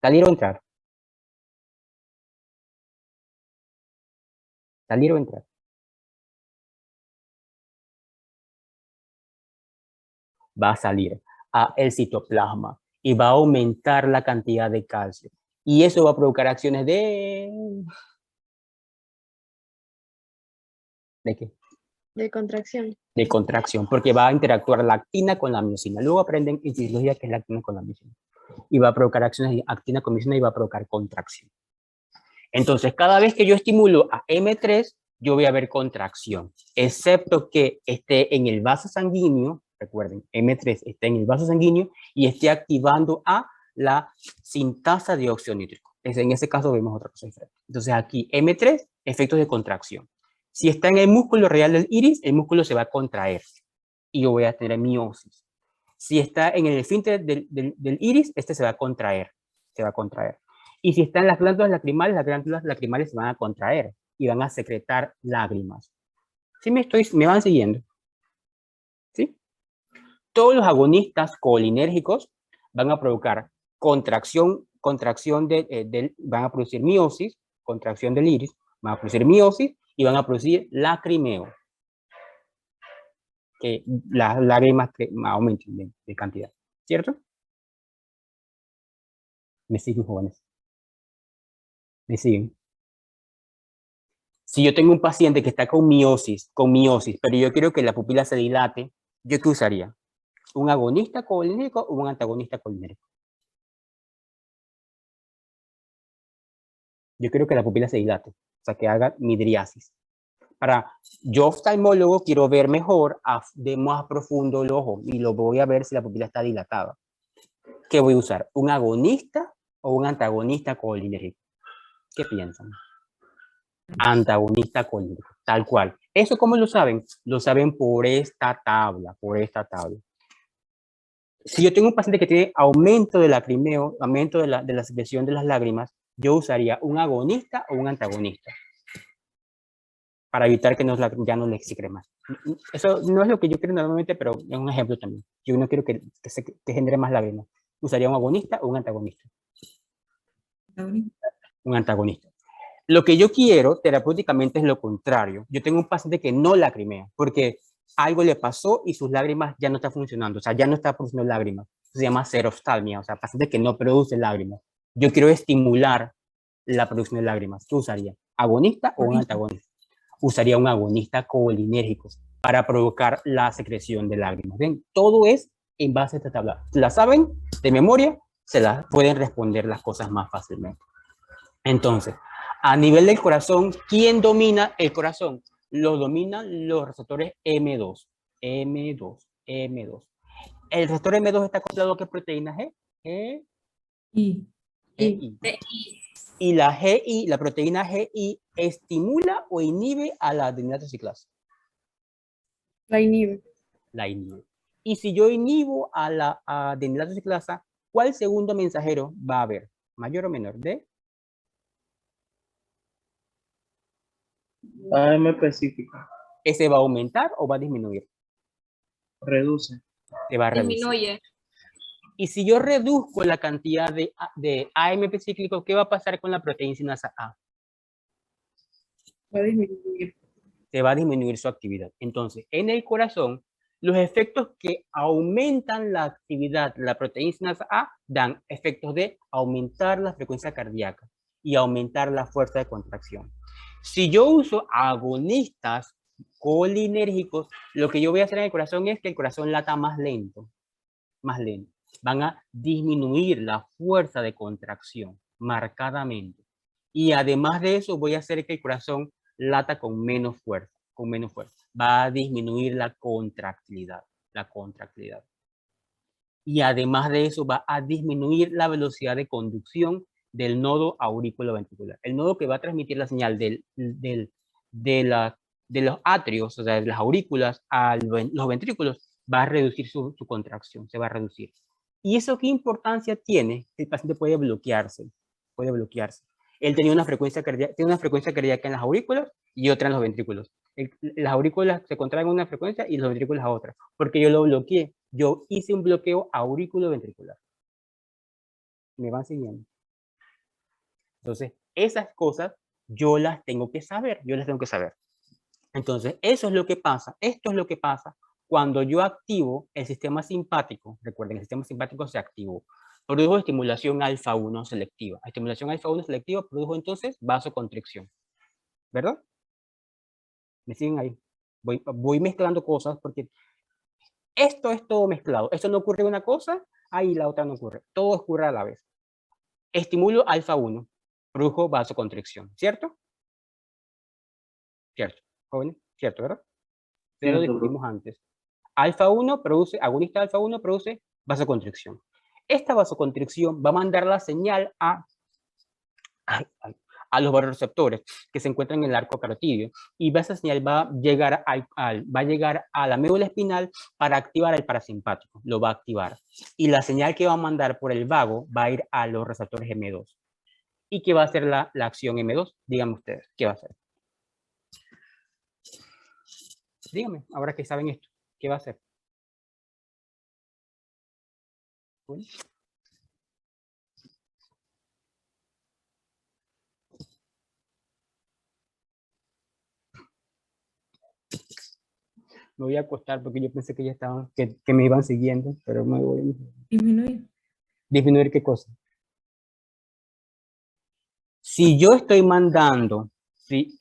salir o entrar. Salir o entrar. Va a salir a el citoplasma y va a aumentar la cantidad de calcio. Y eso va a provocar acciones ¿de qué? De contracción. De contracción, porque va a interactuar la actina con la miosina. Luego aprenden en fisiología que es la actina con la miosina. Y va a provocar acciones de actina con miosina y va a provocar contracción. Entonces, cada vez que yo estimulo a M3, yo voy a ver contracción, excepto que esté en el vaso sanguíneo, recuerden, M3 está en el vaso sanguíneo y esté activando a la sintasa de óxido nítrico. En ese caso vemos otra cosa diferente. Entonces aquí M3, efectos de contracción. Si está en el músculo real del iris, el músculo se va a contraer y yo voy a tener miosis. Si está en el esfínter del iris, este se va a contraer, Y si está en las glándulas lacrimales se van a contraer y van a secretar lágrimas. ¿Sí me van siguiendo? ¿Sí? Todos los agonistas colinérgicos van a provocar contracción van a producir miosis, contracción del iris, Van a producir miosis y van a producir lacrimeo. Que las lágrimas aumenten de cantidad, ¿cierto? Me siguen, jóvenes. Me siguen. Si yo tengo un paciente que está con miosis, pero yo quiero que la pupila se dilate, ¿yo qué usaría? ¿Un agonista colinérgico o un antagonista colinérgico? Yo quiero que la pupila se dilate, o sea, que haga midriasis. Yo oftalmólogo quiero ver mejor, de más profundo el ojo y lo voy a ver si la pupila está dilatada. ¿Qué voy a usar? ¿Un agonista o un antagonista colinérgico? ¿Qué piensan? Antagonista colinérgico, tal cual. ¿Eso cómo lo saben? Lo saben por esta tabla, Si yo tengo un paciente que tiene aumento de lacrimeo, aumento de la secreción de las lágrimas, yo usaría un agonista o un antagonista para evitar que ya no le secre más. Eso no es lo que yo quiero normalmente, pero es un ejemplo también. Yo no quiero que genere más lágrimas. Usaría un agonista o un antagonista. Un antagonista. Lo que yo quiero terapéuticamente es lo contrario. Yo tengo un paciente que no lacrimea porque algo le pasó y sus lágrimas ya no están funcionando, o sea, ya no está produciendo lágrimas. Se llama xeroftalmia, o sea, paciente que no produce lágrimas. Yo quiero estimular la producción de lágrimas. ¿Qué usaría? ¿Agonista o un antagonista? Usaría un agonista colinérgico para provocar la secreción de lágrimas. ¿Ven? Todo es en base a esta tabla. Si la saben de memoria, se las pueden responder las cosas más fácilmente. Entonces, a nivel del corazón, ¿quién domina el corazón? Lo dominan los receptores M2. M2, M2. ¿El receptor M2 está acoplado a qué proteína G? I. GI. Y la GI, la proteína GI, ¿estimula o inhibe a la adenilata ciclasa? La inhibe. La inhibe. Y si yo inhibo a la adenilata ciclasa, ¿cuál segundo mensajero va a haber? ¿Mayor o menor? ¿De? AM específica. ¿Ese va a aumentar o va a disminuir? Reduce. Se va a reducir. Disminuye. Y si yo reduzco la cantidad de AMP cíclico, ¿qué va a pasar con la proteína sinasa A? Va a disminuir. Se va a disminuir su actividad. Entonces, en el corazón, los efectos que aumentan la actividad de la proteína sinasa A dan efectos de aumentar la frecuencia cardíaca y aumentar la fuerza de contracción. Si yo uso agonistas colinérgicos, lo que yo voy a hacer en el corazón es que el corazón lata más lento. Van a disminuir la fuerza de contracción marcadamente. Y además de eso, voy a hacer que el corazón lata con menos fuerza, Va a disminuir la contractilidad. Y además de eso, va a disminuir la velocidad de conducción del nodo aurículo-ventricular. El nodo que va a transmitir la señal de los atrios, o sea, de las aurículas a los ventrículos, va a reducir su contracción, se va a reducir. ¿Y eso qué importancia tiene? El paciente puede bloquearse. Él tenía una frecuencia cardíaca en las aurículas y otra en los ventrículos. Las aurículas se contraen una frecuencia y los ventrículos a otra, porque yo lo bloqueé. Yo hice un bloqueo aurículo-ventricular. ¿Me van siguiendo? Entonces, esas cosas yo las tengo que saber. Entonces, eso es lo que pasa. Esto es lo que pasa cuando yo activo el sistema simpático. Recuerden, el sistema simpático se activó. Produjo estimulación alfa-1 selectiva. La estimulación alfa-1 selectiva produjo entonces vasoconstricción. ¿Verdad? ¿Me siguen ahí? Voy mezclando cosas porque esto es todo mezclado. Esto no ocurre una cosa, ahí la otra no ocurre. Todo ocurre a la vez. Estímulo alfa-1 produjo vasoconstricción. ¿Cierto? Cierto. Jóvenes, ¿cierto, verdad? Ya lo discutimos antes. Agonista alfa-1 produce vasoconstricción. Esta vasoconstricción va a mandar la señal a los vasoreceptores que se encuentran en el arco carotídeo y esa señal va a llegar a la médula espinal para activar el parasimpático, lo va a activar. Y la señal que va a mandar por el vago va a ir a los receptores M2. ¿Y qué va a hacer la acción M2? Díganme ustedes, ¿qué va a hacer? Díganme, ahora que saben esto, ¿qué va a hacer? Bueno. Me voy a acostar porque yo pensé que ya estaban, que me iban siguiendo, pero me voy a Disminuir. disminuir qué cosa. Si yo estoy mandando, si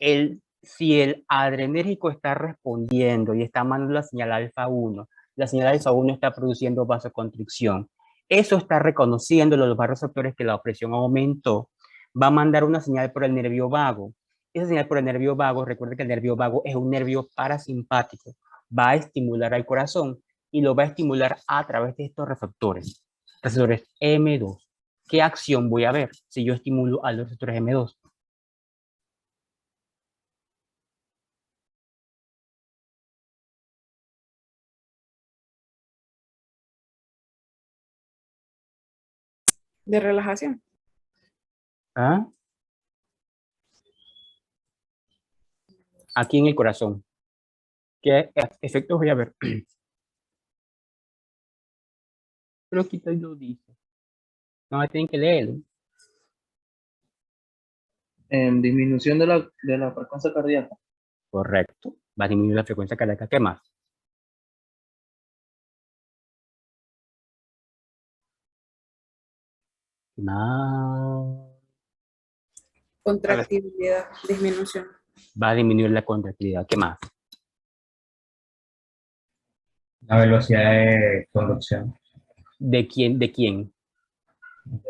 el adrenérgico está respondiendo y está mandando la señal alfa 1, la señal alfa 1 está produciendo vasoconstricción. Eso está reconociendo los vasoreceptores que la presión aumentó. Va a mandar una señal por el nervio vago. Esa señal por el nervio vago, recuerden que el nervio vago es un nervio parasimpático. Va a estimular al corazón y lo va a estimular a través de estos receptores. Receptores M2. ¿Qué acción voy a ver si yo estimulo a los receptores M2? De relajación. ¿Ah? Aquí en el corazón. ¿Qué efectos voy a ver? Pero aquí lo dice. No me tienen que leerlo. En disminución de la frecuencia cardíaca. Correcto. Va a disminuir la frecuencia cardíaca. ¿Qué más? ¿Qué más? Contractibilidad. Disminución. Va a disminuir la contractilidad. ¿Qué más? La velocidad de conducción ¿De quién? ¿De quién? del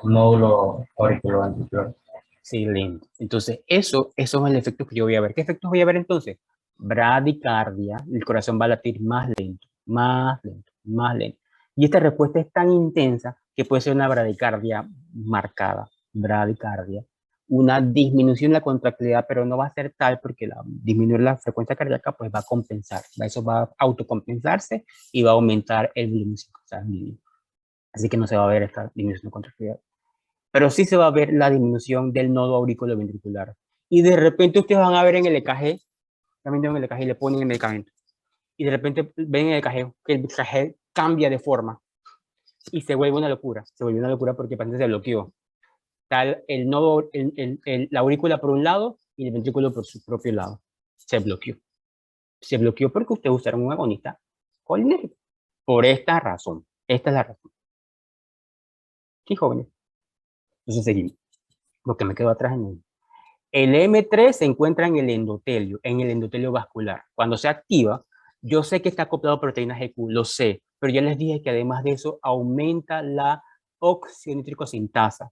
módulo auriculoventricular. Excelente. Entonces, eso es el efecto que yo voy a ver. ¿Qué efectos voy a ver entonces? Bradicardia. El corazón va a latir más lento, más lento, más lento. Y esta respuesta es tan intensa que puede ser una bradicardia marcada. Bradicardia. Una disminución de la contractilidad, pero no va a ser tal porque disminuir la frecuencia cardíaca pues va a compensar. Eso va a autocompensarse y va a aumentar el volumen sanguíneo. Así que no se va a ver esta disminución de contractilidad. Pero sí se va a ver la disminución del nodo auriculoventricular. Y de repente ustedes van a ver en el EKG, también en el EKG y le ponen el medicamento. Y de repente ven en el EKG que el EKG cambia de forma y se vuelve una locura. Se vuelve una locura porque el paciente se bloqueó. Tal el nodo, la aurícula por un lado y el ventrículo por su propio lado. Se bloqueó. Se bloqueó porque ustedes usaron un agonista colinérgico. Por esta razón. Esta es la razón. Sí, jóvenes. Entonces seguimos. Lo que me quedó atrás en el M3 se encuentra en el endotelio vascular. Cuando se activa, yo sé que está acoplado a proteína GQ, lo sé, pero ya les dije que además de eso aumenta la oxidonitricosintasa.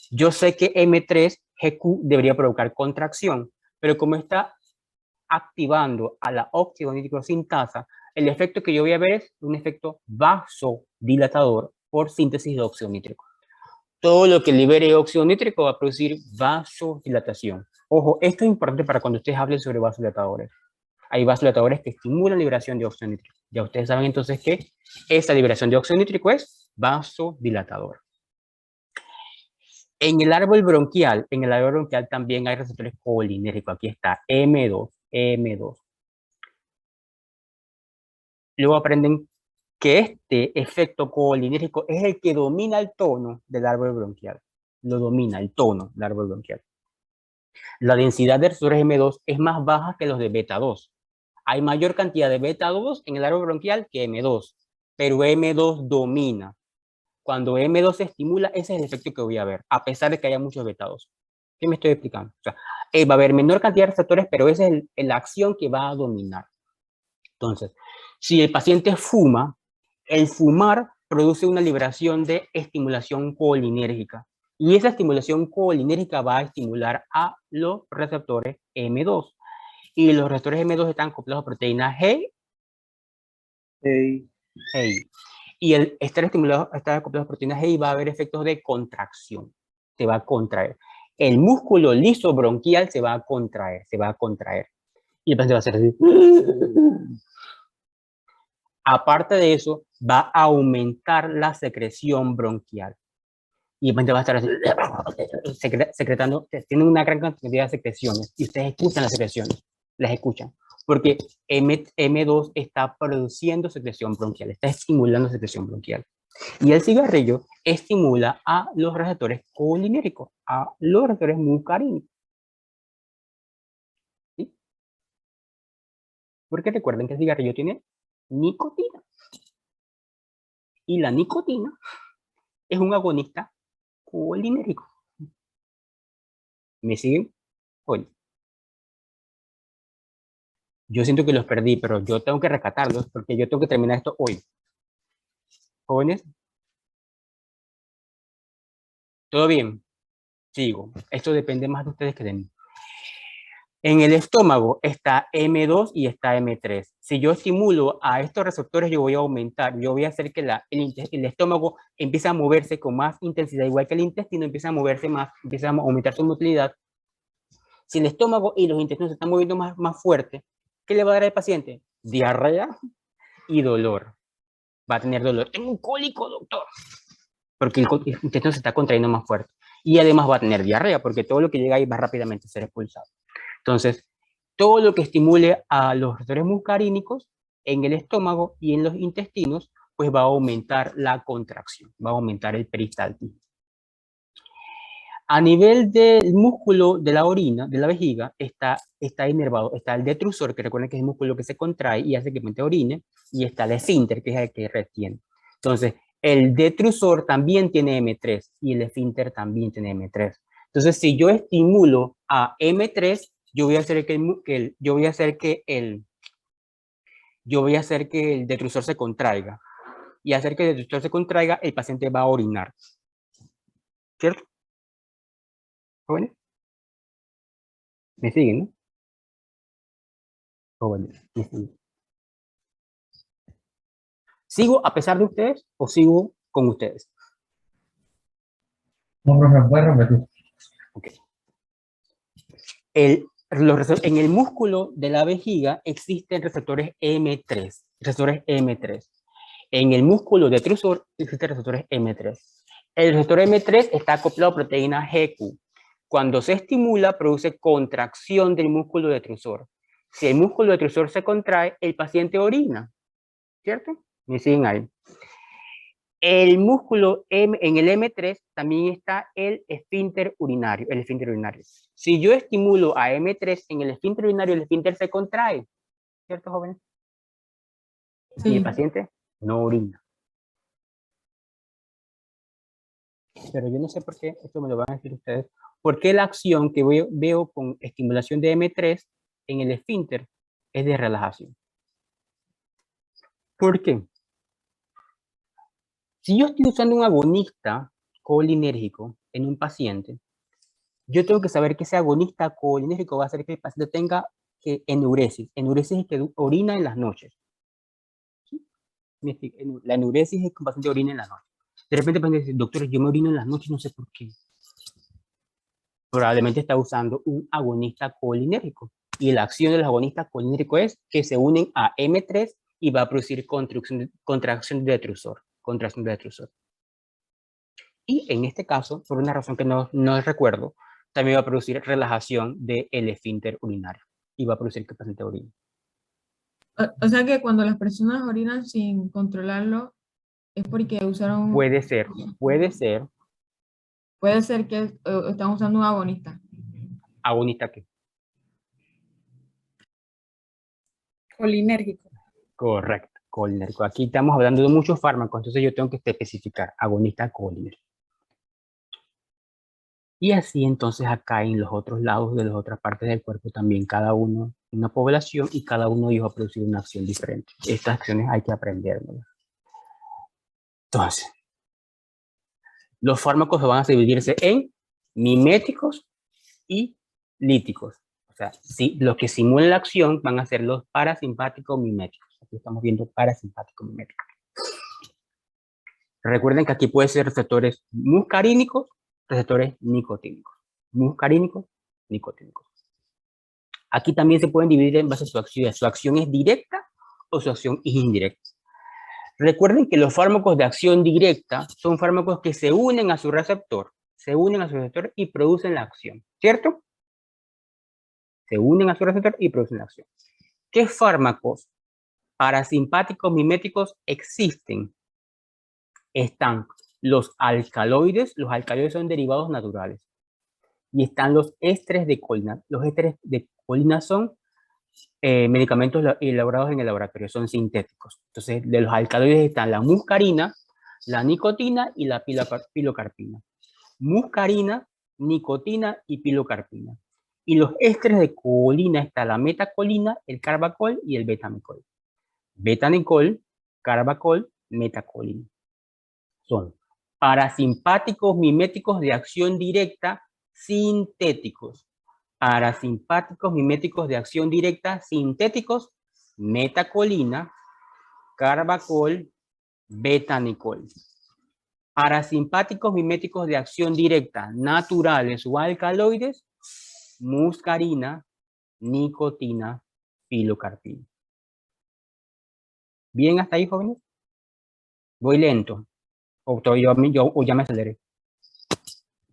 Yo sé que M3 GQ debería provocar contracción, pero como está activando a la oxidonitricosintasa, el efecto que yo voy a ver es un efecto vasodilatador por síntesis de óxido nítrico. Todo lo que libere óxido nítrico va a producir vasodilatación. Ojo, esto es importante para cuando ustedes hablen sobre vasodilatadores. Hay vasodilatadores que estimulan la liberación de óxido nítrico. Ya ustedes saben entonces que esa liberación de óxido nítrico es vasodilatador. En el árbol bronquial también hay receptores colinérgicos. Aquí está M2, M2. Luego aprenden que este efecto colinérgico es el que domina el tono del árbol bronquial. Lo domina el tono del árbol bronquial. La densidad de receptores M2 es más baja que los de beta 2. Hay mayor cantidad de beta 2 en el árbol bronquial que M2, pero M2 domina. Cuando M2 se estimula, ese es el efecto que voy a ver, a pesar de que haya muchos beta 2. ¿Qué me estoy explicando? O sea, va a haber menor cantidad de receptores, pero esa es la acción que va a dominar. Entonces, si el paciente fuma, el fumar produce una liberación de estimulación colinérgica. Y esa estimulación colinérgica va a estimular a los receptores M2. Y los receptores M2 están acoplados a proteína G. Y el estar acoplado a proteína G va a haber efectos de contracción. Se va a contraer. El músculo liso bronquial se va a contraer, Y el paciente va a hacer así. Aparte de eso, va a aumentar la secreción bronquial. Y el paciente va a estar así, secretando, tiene una gran cantidad de secreciones. Y ustedes escuchan las secreciones, las escuchan. Porque M2 está produciendo secreción bronquial, está estimulando secreción bronquial. Y el cigarrillo estimula a los receptores colinérgicos, a los receptores muscarínicos. ¿Sí? Porque recuerden que el cigarrillo tiene nicotina. Y la nicotina es un agonista colinérgico. ¿Me siguen? Oye. Yo siento que los perdí, pero yo tengo que rescatarlos porque yo tengo que terminar esto hoy. Jóvenes. ¿Todo bien? Sigo. Esto depende más de ustedes que de mí. En el estómago está M2 y está M3. Si yo estimulo a estos receptores, yo voy a aumentar, yo voy a hacer que el estómago empiece a moverse con más intensidad, igual que el intestino empieza a moverse más, empieza a aumentar su motilidad. Si el estómago y los intestinos se están moviendo más fuerte, ¿qué le va a dar al paciente? Diarrea y dolor. Va a tener dolor. Tengo un cólico, doctor. Porque el intestino se está contrayendo más fuerte. Y además va a tener diarrea, porque todo lo que llega ahí va rápidamente a ser expulsado. Entonces, todo lo que estimule a los receptores muscarínicos en el estómago y en los intestinos, pues va a aumentar la contracción, va a aumentar el peristaltismo. A nivel del músculo de la orina, de la vejiga, está inervado, está el detrusor, que recuerden que es el músculo que se contrae y hace que el orine, y está el esfínter, que es el que retiene. Entonces, el detrusor también tiene M3 y el esfínter también tiene M3. Entonces, si yo estimulo a M3, yo voy a hacer que el detrusor se contraiga. Y hacer que el detrusor se contraiga, el paciente va a orinar. ¿Cierto? ¿Jóvenes? ¿Me siguen, no? Jóvenes, ¿me siguen? ¿Sigo a pesar de ustedes o sigo con ustedes? No, profe, ¿puede repetir? Ok. En el músculo de la vejiga existen receptores M3. Receptores M3. En el músculo detrusor existen receptores M3. El receptor M3 está acoplado a proteína GQ. Cuando se estimula, produce contracción del músculo detrusor. Si el músculo detrusor se contrae, el paciente orina. ¿Cierto? Me siguen ahí. El músculo en el M3 también está el esfínter urinario. Si yo estimulo a M3 en el esfínter urinario, el esfínter se contrae. ¿Cierto, jóvenes? Sí. Y el paciente no orina. Pero yo no sé por qué, esto me lo van a decir ustedes, por qué la acción que veo con estimulación de M3 en el esfínter es de relajación. ¿Por qué? Si yo estoy usando un agonista colinérgico en un paciente, yo tengo que saber que ese agonista colinérgico va a hacer que el paciente tenga enuresis. Enuresis es que orina en las noches. ¿Sí? La enuresis es que el paciente orina en las noches. De repente el paciente dice, doctor, yo me orino en las noches, no sé por qué. Probablemente está usando un agonista colinérgico. Y la acción de los agonistas colinérgicos es que se unen a M3 y va a producir contracción de detrusor. Y en este caso, por una razón que no recuerdo, también va a producir relajación del esfínter urinario. Y va a producir que el paciente orine. O sea que cuando las personas orinan sin controlarlo, es porque usaron... Puede ser. Puede ser que están usando un agonista. ¿Agonista qué? Colinérgico. Correcto, colinérgico. Aquí estamos hablando de muchos fármacos, entonces yo tengo que especificar agonista colinérgico. Y así entonces acá en los otros lados de las otras partes del cuerpo también cada uno, una población y cada uno de ellos va a producir una acción diferente. Estas acciones hay que aprenderlas. Entonces, los fármacos van a dividirse en miméticos y líticos. O sea, los que simulan la acción van a ser los parasimpáticos miméticos. Aquí estamos viendo parasimpáticos miméticos. Recuerden que aquí pueden ser receptores muscarínicos, receptores nicotínicos. Muscarínicos, nicotínicos. Aquí también se pueden dividir en base a su acción. Su acción es directa o su acción es indirecta. Recuerden que los fármacos de acción directa son fármacos que se unen a su receptor. Se unen a su receptor y producen la acción. ¿Cierto? Se unen a su receptor y producen la acción. ¿Qué fármacos parasimpáticos miméticos existen? Están los alcaloides son derivados naturales. Y están los ésteres de colina. Los ésteres de colina son medicamentos elaborados en el laboratorio, son sintéticos. Entonces, de los alcaloides están la muscarina, la nicotina y la pilocarpina. Muscarina, nicotina y pilocarpina. Y los ésteres de colina está la metacolina, el carbacol y el betanicol. Betanicol, carbacol, metacolina. Son parasimpáticos miméticos de acción directa sintéticos. Parasimpáticos miméticos de acción directa sintéticos, metacolina, carbacol, betanicol. Parasimpáticos miméticos de acción directa naturales o alcaloides, muscarina, nicotina, pilocarpina. ¿Bien hasta ahí, jóvenes? Voy lento. O ya me aceleré.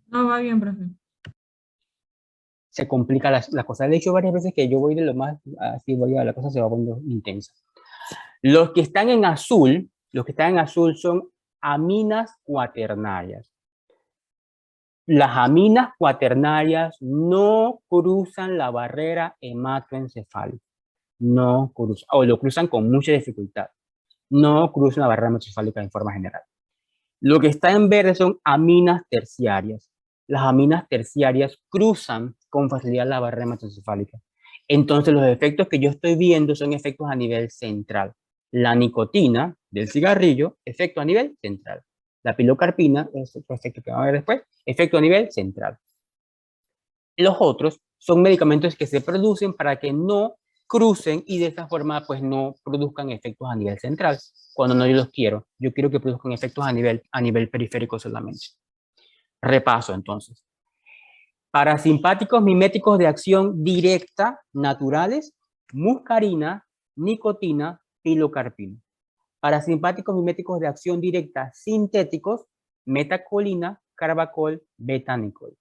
No, va bien, profe. Se complica la cosa. De hecho, varias veces que yo voy de lo más, así la cosa se va poniendo intensa. Los que están en azul son aminas cuaternarias. Las aminas cuaternarias no cruzan la barrera hematoencefálica. No cruzan, o lo cruzan con mucha dificultad. No cruzan la barrera hematoencefálica en forma general. Lo que está en verde son aminas terciarias. Las aminas terciarias cruzan con facilidad la barrera hematoencefálica. Entonces, los efectos que yo estoy viendo son efectos a nivel central. La nicotina del cigarrillo, efecto a nivel central. La pilocarpina, es otro efecto que vamos a ver después, efecto a nivel central. Los otros son medicamentos que se producen para que no crucen y de esta forma pues no produzcan efectos a nivel central. Cuando no yo los quiero, yo quiero que produzcan efectos a nivel periférico solamente. Repaso entonces. Parasimpáticos miméticos de acción directa naturales, muscarina, nicotina, pilocarpina. Parasimpáticos miméticos de acción directa sintéticos, metacolina, carbacol, betanicol.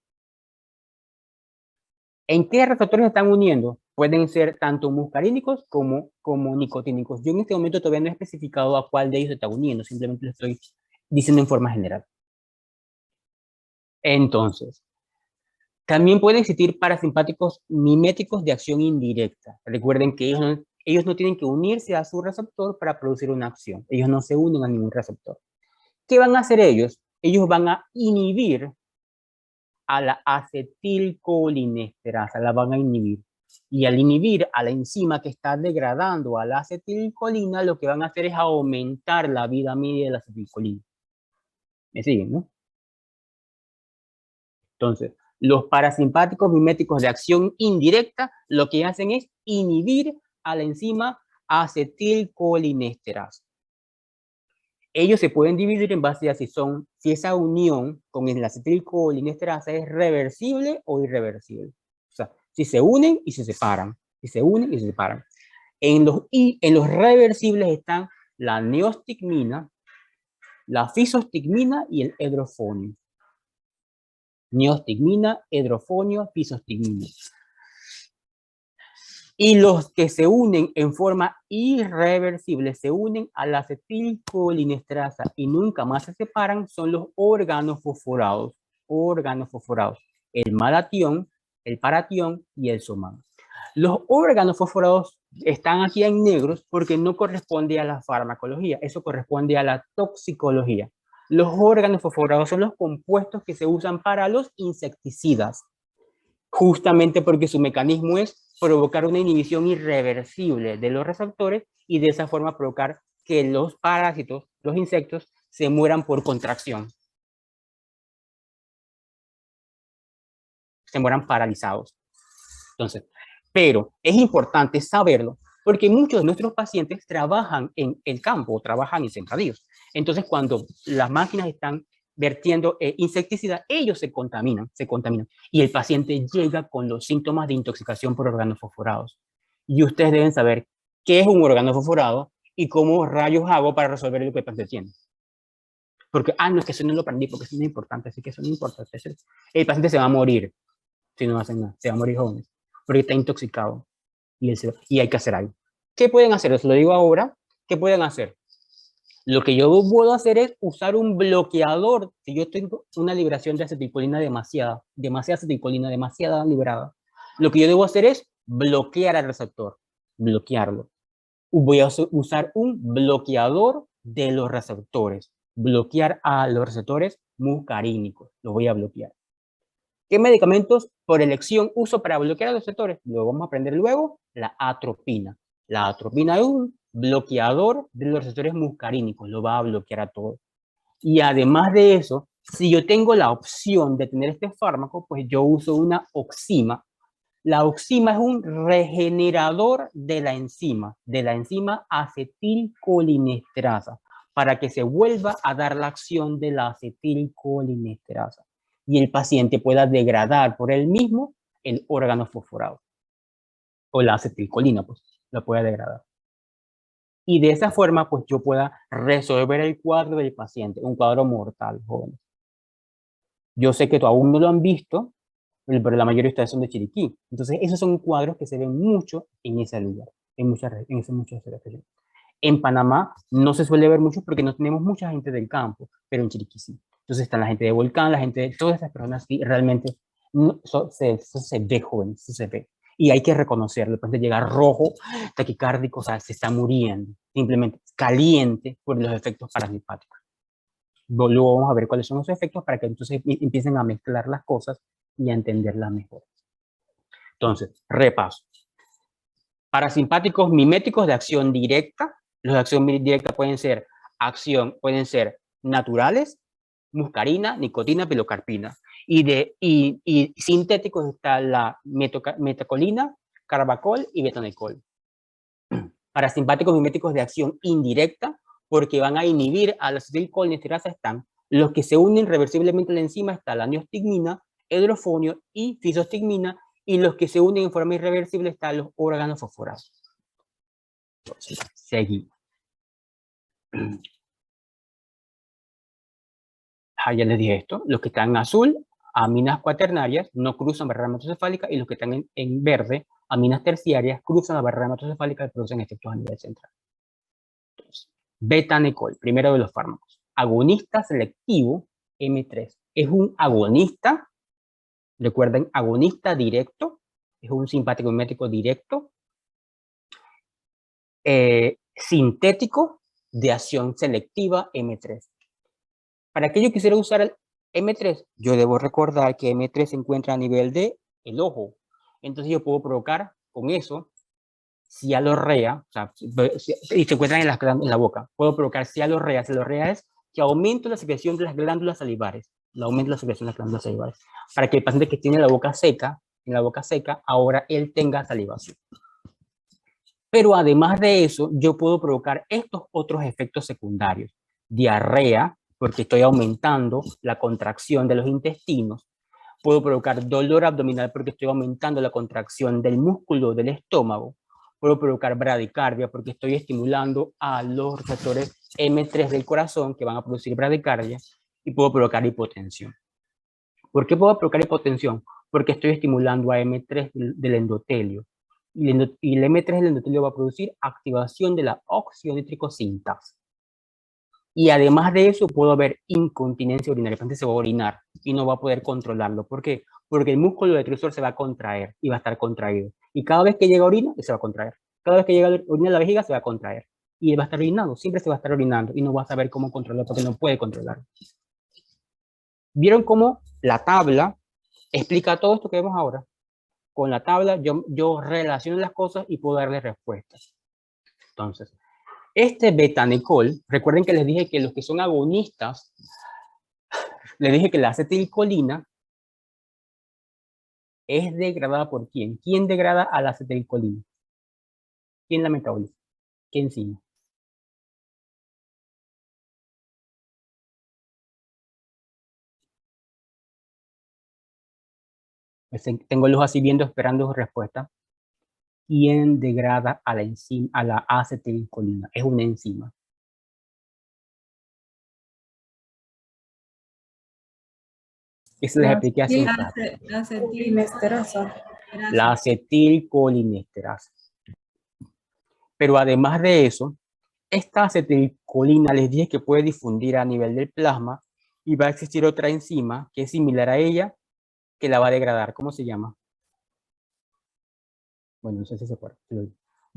¿En qué receptores se están uniendo? Pueden ser tanto muscarínicos como nicotínicos. Yo en este momento todavía no he especificado a cuál de ellos se está uniendo, simplemente lo estoy diciendo en forma general. Entonces, también pueden existir parasimpáticos miméticos de acción indirecta. Recuerden que ellos no tienen que unirse a su receptor para producir una acción. Ellos no se unen a ningún receptor. ¿Qué van a hacer ellos? Ellos van a inhibir a la acetilcolinesterasa, la van a inhibir. Y al inhibir a la enzima que está degradando a la acetilcolina, lo que van a hacer es aumentar la vida media de la acetilcolina. ¿Me siguen, no? Entonces, los parasimpáticos miméticos de acción indirecta lo que hacen es inhibir a la enzima acetilcolinesterasa. Ellos se pueden dividir en base a si esa unión con el acetilcolinesterasa es reversible o irreversible. O sea, si se unen y se separan. Si se unen y se separan. En los reversibles están la neostigmina, la fisostigmina y el edrofonio. Neostigmina, edrofonio, fisostigmina. Y los que se unen en forma irreversible, se unen a la acetilcolinesterasa y nunca más se separan, son los organofosforados. Organofosforados. El malatión, el paratión y el somán. Los organofosforados están aquí en negros porque no corresponde a la farmacología, eso corresponde a la toxicología. Los organofosforados son los compuestos que se usan para los insecticidas, justamente porque su mecanismo es provocar una inhibición irreversible de los receptores y de esa forma provocar que los parásitos, los insectos, se mueran por contracción. Se mueran paralizados. Entonces, pero es importante saberlo porque muchos de nuestros pacientes trabajan en el campo o trabajan en sembradíos. Entonces, cuando las máquinas están vertiendo insecticida, ellos se contaminan. Y el paciente llega con los síntomas de intoxicación por organofosforados. Y ustedes deben saber qué es un organofosforado y cómo rayos hago para resolver lo que el paciente tiene. Porque, no, es que eso no lo aprendí porque eso no es importante, así que eso no es importante. El paciente se va a morir si no hacen nada, se va a morir jóvenes, porque está intoxicado y hay que hacer algo. ¿Qué pueden hacer? Les lo digo ahora. ¿Qué pueden hacer? Lo que yo puedo hacer es usar un bloqueador. Si yo tengo una liberación de acetilcolina demasiada acetilcolina, demasiada liberada, lo que yo debo hacer es bloquear al receptor. bloquearlo. Voy a usar un bloqueador de los receptores. Bloquear a los receptores muscarínicos. Los voy a bloquear. ¿Qué medicamentos por elección uso para bloquear a los receptores? Lo vamos a aprender luego. La atropina. La atropina es un bloqueador de los receptores muscarínicos. Lo va a bloquear a todos. Y además de eso, si yo tengo la opción de tener este fármaco, pues yo uso una oxima. La oxima es un regenerador de la enzima acetilcolinesterasa, para que se vuelva a dar la acción de la acetilcolinesterasa y el paciente pueda degradar por él mismo el órgano fosforado. O la acetilcolina, pues, la puede degradar. Y de esa forma, pues, yo pueda resolver el cuadro del paciente, un cuadro mortal, jóvenes. Yo sé que aún no lo han visto, pero la mayoría de ustedes son de Chiriquí. Entonces, esos son cuadros que se ven mucho en ese lugar, en muchas regiones. En Panamá no se suele ver mucho porque no tenemos mucha gente del campo, pero en Chiriquí sí. Entonces están la gente de Volcán, la gente de todas esas personas que realmente no, eso se ve, joven, eso se ve. Y hay que reconocerlo. De repente llega rojo, taquicárdico, o sea, se está muriendo, simplemente caliente por los efectos parasimpáticos. Luego vamos a ver cuáles son los efectos para que entonces empiecen a mezclar las cosas y a entenderlas mejor. Entonces, repaso. Parasimpáticos miméticos de acción directa. Los de acción directa pueden ser naturales, muscarina, nicotina, pilocarpina. Y sintéticos está la metacolina, carbacol y betanecol. Parasimpáticos miméticos de acción indirecta, porque van a inhibir a la acetilcolinesterasa, están los que se unen reversiblemente a la enzima, está la neostigmina, hidrofonio y fisostigmina, y los que se unen en forma irreversible están los órganos fosforados. Entonces, seguimos. Ya les dije esto. Los que están en azul, aminas cuaternarias, no cruzan barrera hematocefálica, y los que están en verde, aminas terciarias, cruzan la barrera hematocefálica y producen efectos a nivel central. Entonces, betanecol, primero de los fármacos. Agonista selectivo M3. Es un agonista, recuerden, agonista directo, es un simpático mimético directo, sintético de acción selectiva M3. Para que yo quisiera usar el M3, yo debo recordar que M3 se encuentra a nivel del ojo. Entonces yo puedo provocar con eso cialorrea, o sea, y se encuentran en la boca. Puedo provocar cialorrea. Cialorrea es que aumento la secreción de las glándulas salivares. Aumento la secreción de las glándulas salivares. Para que el paciente que tiene la boca seca, ahora él tenga salivación. Pero además de eso, yo puedo provocar estos otros efectos secundarios. Diarrea, porque estoy aumentando la contracción de los intestinos. Puedo provocar dolor abdominal porque estoy aumentando la contracción del músculo del estómago. Puedo provocar bradicardia porque estoy estimulando a los receptores M3 del corazón que van a producir bradicardia, y puedo provocar hipotensión. ¿Por qué puedo provocar hipotensión? Porque estoy estimulando a M3 del endotelio. Y el M3 del endotelio va a producir activación de la oxidonitricosintasa. Y además de eso, puedo haber incontinencia urinaria. El paciente se va a orinar y no va a poder controlarlo. ¿Por qué? Porque el músculo detrusor se va a contraer y va a estar contraído. Y cada vez que llega orina, se va a contraer. Cada vez que llega orina a la vejiga, se va a contraer. Y va a estar orinando, siempre se va a estar orinando y no va a saber cómo controlarlo porque no puede controlarlo. ¿Vieron cómo la tabla explica todo esto que vemos ahora? Con la tabla yo relaciono las cosas y puedo darle respuestas. Entonces, este betanecol, recuerden que les dije que los que son agonistas, les dije que la acetilcolina es degradada por ¿quién? ¿Quién degrada a la acetilcolina? ¿Quién la metaboliza? ¿Qué enzima? Tengo los así viendo, esperando respuesta. ¿Quién degrada a la enzima, a la acetilcolina? Es una enzima. Eso les expliqué así. La acetilcolinesterasa. Pero además de eso, esta acetilcolina les dije que puede difundir a nivel del plasma, y va a existir otra enzima que es similar a ella que la va a degradar. ¿Cómo se llama? Bueno, no sé si se acuerda.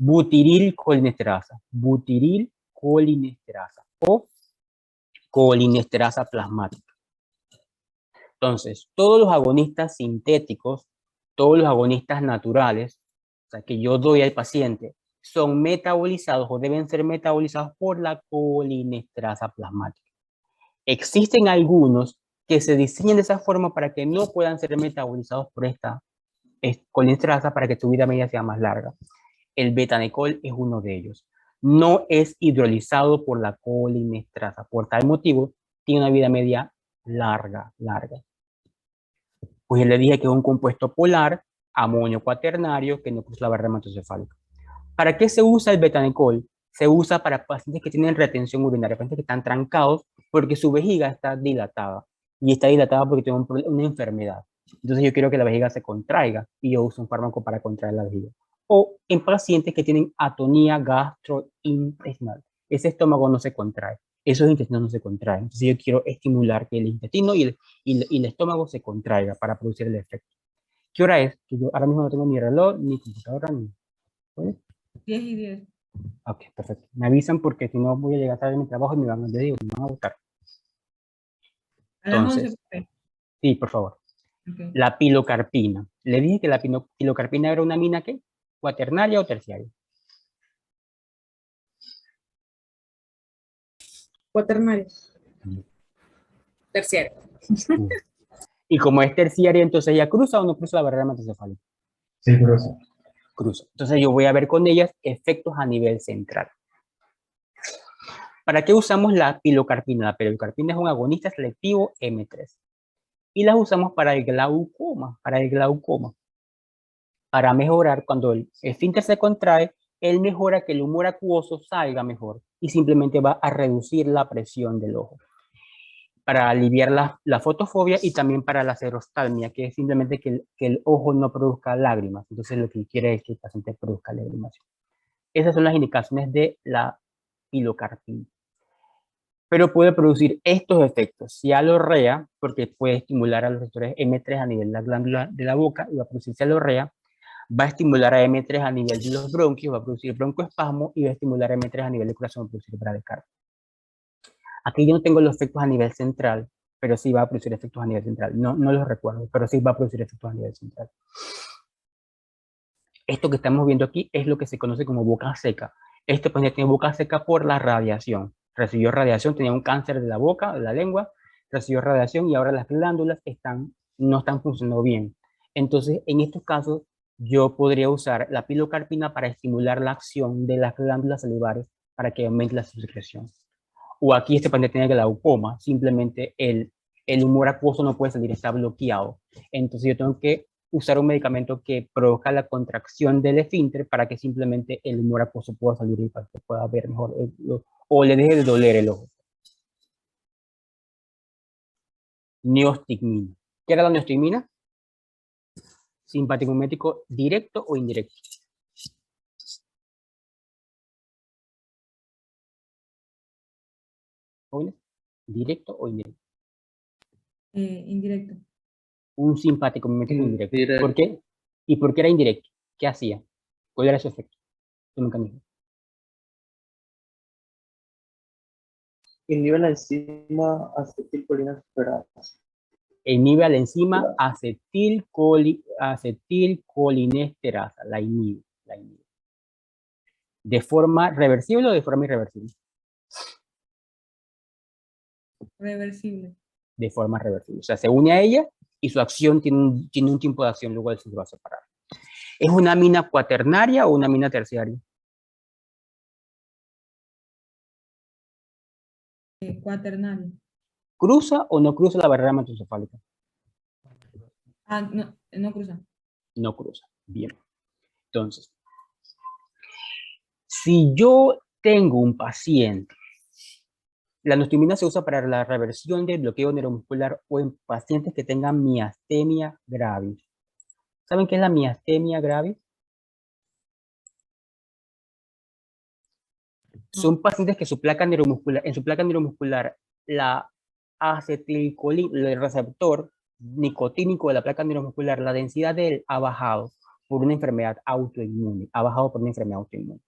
Butirilcolinesterasa o colinesterasa plasmática. Entonces, todos los agonistas sintéticos, todos los agonistas naturales, o sea, que yo doy al paciente, son metabolizados o deben ser metabolizados por la colinesterasa plasmática. Existen algunos que se diseñan de esa forma para que no puedan ser metabolizados por esta colinesterasa para que tu vida media sea más larga. El betanecol es uno de ellos. No es hidrolizado por la colinesterasa. Por tal motivo, tiene una vida media larga. Pues yo le dije que es un compuesto polar, amonio cuaternario, que no cruza la barrera hematocefálica. ¿Para qué se usa el betanecol? Se usa para pacientes que tienen retención urinaria, pacientes que están trancados porque su vejiga está dilatada. Y está dilatada porque tiene una enfermedad. Entonces yo quiero que la vejiga se contraiga y yo uso un fármaco para contraer la vejiga. O en pacientes que tienen atonía gastrointestinal. Ese estómago no se contrae, esos intestinos no se contraen. Entonces yo quiero estimular que el intestino y el estómago se contraiga para producir el efecto. ¿Qué hora es? Que yo ahora mismo no tengo ni reloj, ni computadora, ni... ¿Puedes? 10:10. Ok, perfecto. Me avisan porque si no voy a llegar tarde a mi trabajo y me van a votar. A las Entonces, 11. sí, por favor. Ok. La pilocarpina. Le dije que la pilocarpina era una amina, ¿qué? ¿Cuaternaria o terciaria? Cuaternario. Terciario. Y como es terciaria, entonces ella cruza o no cruza la barrera hematocefálica. Sí, cruza. Cruza. Entonces yo voy a ver con ellas efectos a nivel central. ¿Para qué usamos la pilocarpina? La pilocarpina es un agonista selectivo M3. Y las usamos para el glaucoma, para mejorar cuando el esfínter se contrae, él mejora que el humor acuoso salga mejor y simplemente va a reducir la presión del ojo. Para aliviar la fotofobia y también para la xerostalmia, que es simplemente que el ojo no produzca lágrimas. Entonces lo que quiere es que el paciente produzca lágrimas. Esas son las indicaciones de la pilocarpina. Pero puede producir estos efectos. Cialorrea, porque puede estimular a los receptores M3 a nivel de la glándula de la boca y va a producir cialorrea. Va a estimular a M3 a nivel de los bronquios, va a producir broncoespasmo y va a estimular a M3 a nivel del corazón, va a producir bradicardia. Aquí yo no tengo los efectos a nivel central, pero sí va a producir efectos a nivel central. No los recuerdo, pero sí va a producir efectos a nivel central. Esto que estamos viendo aquí es lo que se conoce como boca seca. Este paciente tiene boca seca por la radiación. Recibió radiación, tenía un cáncer de la boca, de la lengua, recibió radiación y ahora las glándulas no están funcionando bien. Entonces, en estos casos, yo podría usar la pilocarpina para estimular la acción de las glándulas salivares para que aumente la secreción. O aquí este paciente tiene glaucoma, simplemente el humor acuoso no puede salir, está bloqueado. Entonces yo tengo que usar un medicamento que provoca la contracción del esfínter para que simplemente el humor acuoso pueda salir y para que pueda ver mejor o le deje de doler el ojo. Neostigmina. ¿Qué era la neostigmina? Simpático mimético directo o indirecto. ¿Jóvenes? ¿Directo o indirecto? Indirecto. Un simpático mimético indirecto. Indirecto. ¿Por qué? ¿Y por qué era indirecto? ¿Qué hacía? ¿Cuál era su efecto? Su mecanismo. Inhibe la enzima acetilcolina superasa. Inhibe a la enzima acetilcolinesterasa. La inhibe. ¿De forma reversible o de forma irreversible? Reversible. De forma reversible. O sea, se une a ella y su acción tiene un tiempo de acción, luego se va a separar. ¿Es una amina cuaternaria o una amina terciaria? Cuaternario. ¿Cruza o no cruza la barrera hematocefálica? Ah, no cruza. No cruza. Bien. Entonces, si yo tengo un paciente, la neostigmina se usa para la reversión del bloqueo neuromuscular o en pacientes que tengan miastemia gravis. ¿Saben qué es la miastemia gravis? Son pacientes que en su placa neuromuscular, la acetilcolina, el receptor nicotínico de la placa neuromuscular, la densidad de él ha bajado por una enfermedad autoinmune, ha bajado por una enfermedad autoinmune.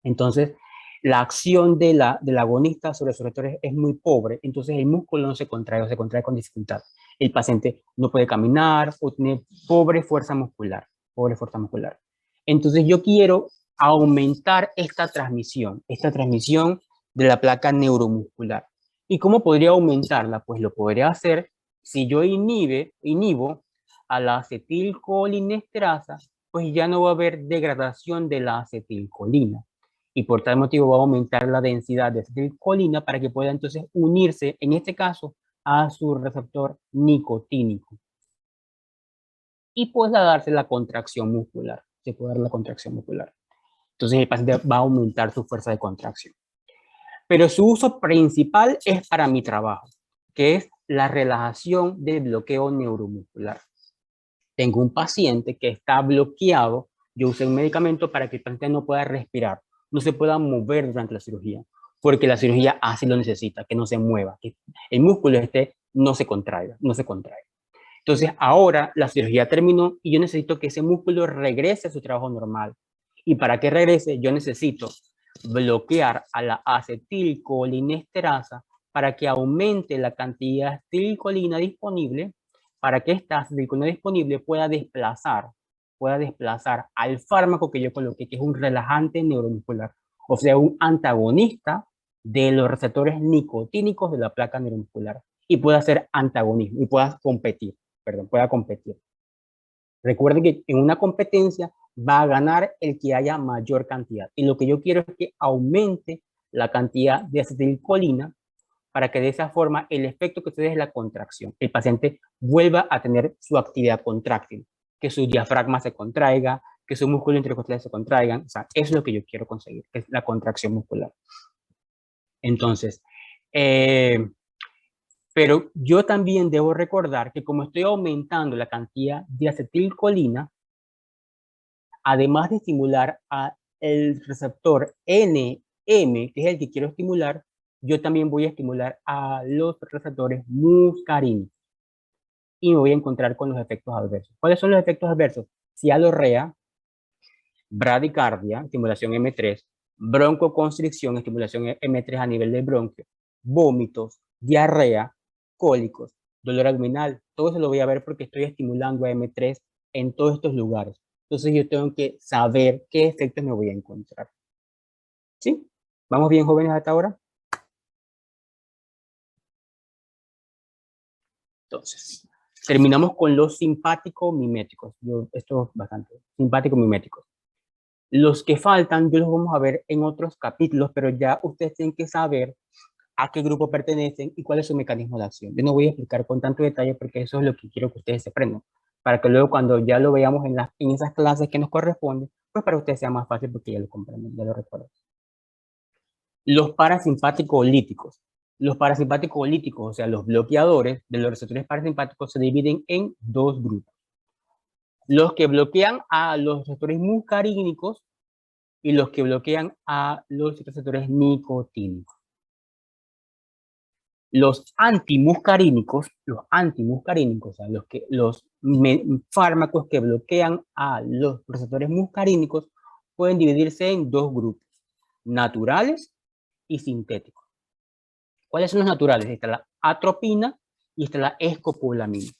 Entonces, la acción del agonista sobre los receptores es muy pobre, entonces el músculo no se contrae o se contrae con dificultad. El paciente no puede caminar o tiene pobre fuerza muscular, Entonces yo quiero aumentar esta transmisión de la placa neuromuscular. ¿Y cómo podría aumentarla? Pues lo podría hacer si yo inhibo a la acetilcolinesterasa, pues ya no va a haber degradación de la acetilcolina. Y por tal motivo va a aumentar la densidad de acetilcolina para que pueda entonces unirse, en este caso, a su receptor nicotínico. Y pueda darse la contracción muscular. Se puede dar la contracción muscular. Entonces el paciente va a aumentar su fuerza de contracción. Pero su uso principal es para mi trabajo, que es la relajación del bloqueo neuromuscular. Tengo un paciente que está bloqueado, yo usé un medicamento para que el paciente no pueda respirar, no se pueda mover durante la cirugía, porque la cirugía así lo necesita, que no se mueva, que el músculo no se contraiga. Entonces ahora la cirugía terminó y yo necesito que ese músculo regrese a su trabajo normal. Y para que regrese yo necesito bloquear a la acetilcolinesterasa para que aumente la cantidad de acetilcolina disponible, para que esta acetilcolina disponible pueda desplazar al fármaco que yo coloqué, que es un relajante neuromuscular, o sea, un antagonista de los receptores nicotínicos de la placa neuromuscular, y pueda hacer antagonismo, y pueda competir. Recuerden que en una competencia va a ganar el que haya mayor cantidad. Y lo que yo quiero es que aumente la cantidad de acetilcolina para que de esa forma el efecto que se dé es la contracción. El paciente vuelva a tener su actividad contráctil, que su diafragma se contraiga, que su músculo intercostal se contraigan. O sea, eso es lo que yo quiero conseguir, que es la contracción muscular. Entonces, pero yo también debo recordar que como estoy aumentando la cantidad de acetilcolina, además de estimular el receptor NM, que es el que quiero estimular, yo también voy a estimular a los receptores muscarínicos. Y me voy a encontrar con los efectos adversos. ¿Cuáles son los efectos adversos? Cialorrea, bradicardia, estimulación M3, broncoconstricción, estimulación M3 a nivel del bronquio, vómitos, diarrea, cólicos, dolor abdominal. Todo eso lo voy a ver porque estoy estimulando a M3 en todos estos lugares. Entonces yo tengo que saber qué efectos me voy a encontrar. ¿Sí? ¿Vamos bien, jóvenes, hasta ahora? Entonces, terminamos con los simpático-miméticos. Esto es bastante. Simpático-miméticos. Los que faltan, yo los vamos a ver en otros capítulos, pero ya ustedes tienen que saber a qué grupo pertenecen y cuál es su mecanismo de acción. Yo no voy a explicar con tanto detalle porque eso es lo que quiero que ustedes se aprendan, para que luego cuando ya lo veamos en esas clases que nos corresponden, pues para ustedes sea más fácil porque ya lo comprenden, ya lo recuerdan. Los parasimpático-líticos. Los parasimpático-líticos, o sea, los bloqueadores de los receptores parasimpáticos se dividen en dos grupos. Los que bloquean a los receptores muscarínicos y los que bloquean a los receptores nicotínicos. Los antimuscarínicos, o sea, los fármacos que bloquean a los receptores muscarínicos pueden dividirse en dos grupos, naturales y sintéticos. ¿Cuáles son los naturales? Está la atropina y está la escopolamina.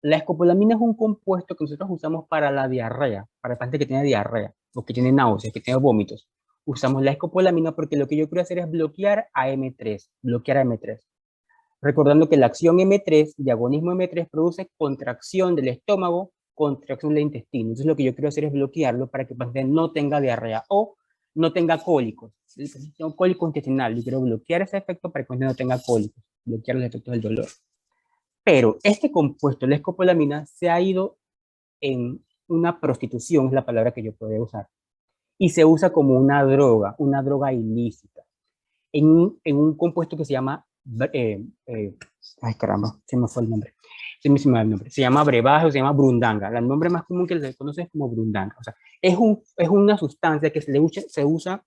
La escopolamina es un compuesto que nosotros usamos para la diarrea, para el paciente que tiene diarrea, o que tiene náuseas, que tiene vómitos. Usamos la escopolamina porque lo que yo quiero hacer es bloquear a M3. Recordando que la acción M3, de agonismo M3, produce contracción del estómago, contracción del intestino. Entonces lo que yo quiero hacer es bloquearlo para que el paciente no tenga diarrea o no tenga cólicos. Si tengo cólico intestinal, yo quiero bloquear ese efecto para que el paciente no tenga cólicos, bloquear los efectos del dolor. Pero este compuesto, la escopolamina, se ha ido en una prostitución, es la palabra que yo podría usar, y se usa como una droga ilícita, en un compuesto que se llama, ay caramba, se me fue el nombre, se llama brebaje o se llama brundanga. El nombre más común que se conoce es como brundanga. O sea, es una sustancia que se usa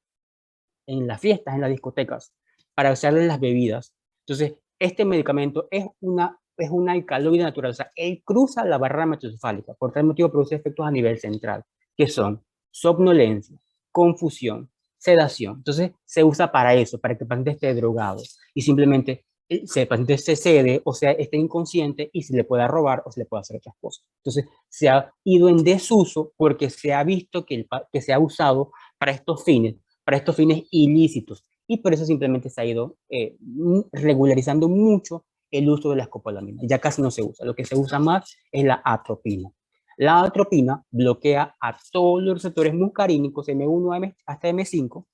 en las fiestas, en las discotecas, para usarla en las bebidas. Entonces, este medicamento es una es un alcaloide natural, o sea, él cruza la barrera hematoencefálica, por tal motivo produce efectos a nivel central, que son somnolencia, confusión, sedación. Entonces, se usa para eso, para que el paciente esté drogado y simplemente el paciente se cede, o sea, esté inconsciente y se le pueda robar o se le pueda hacer otras cosas. Entonces, se ha ido en desuso porque se ha visto que se ha usado para estos fines ilícitos. Y por eso simplemente se ha ido regularizando mucho el uso de la escopolamina. Ya casi no se usa. Lo que se usa más es la atropina. La atropina bloquea a todos los receptores muscarínicos M1 hasta M5,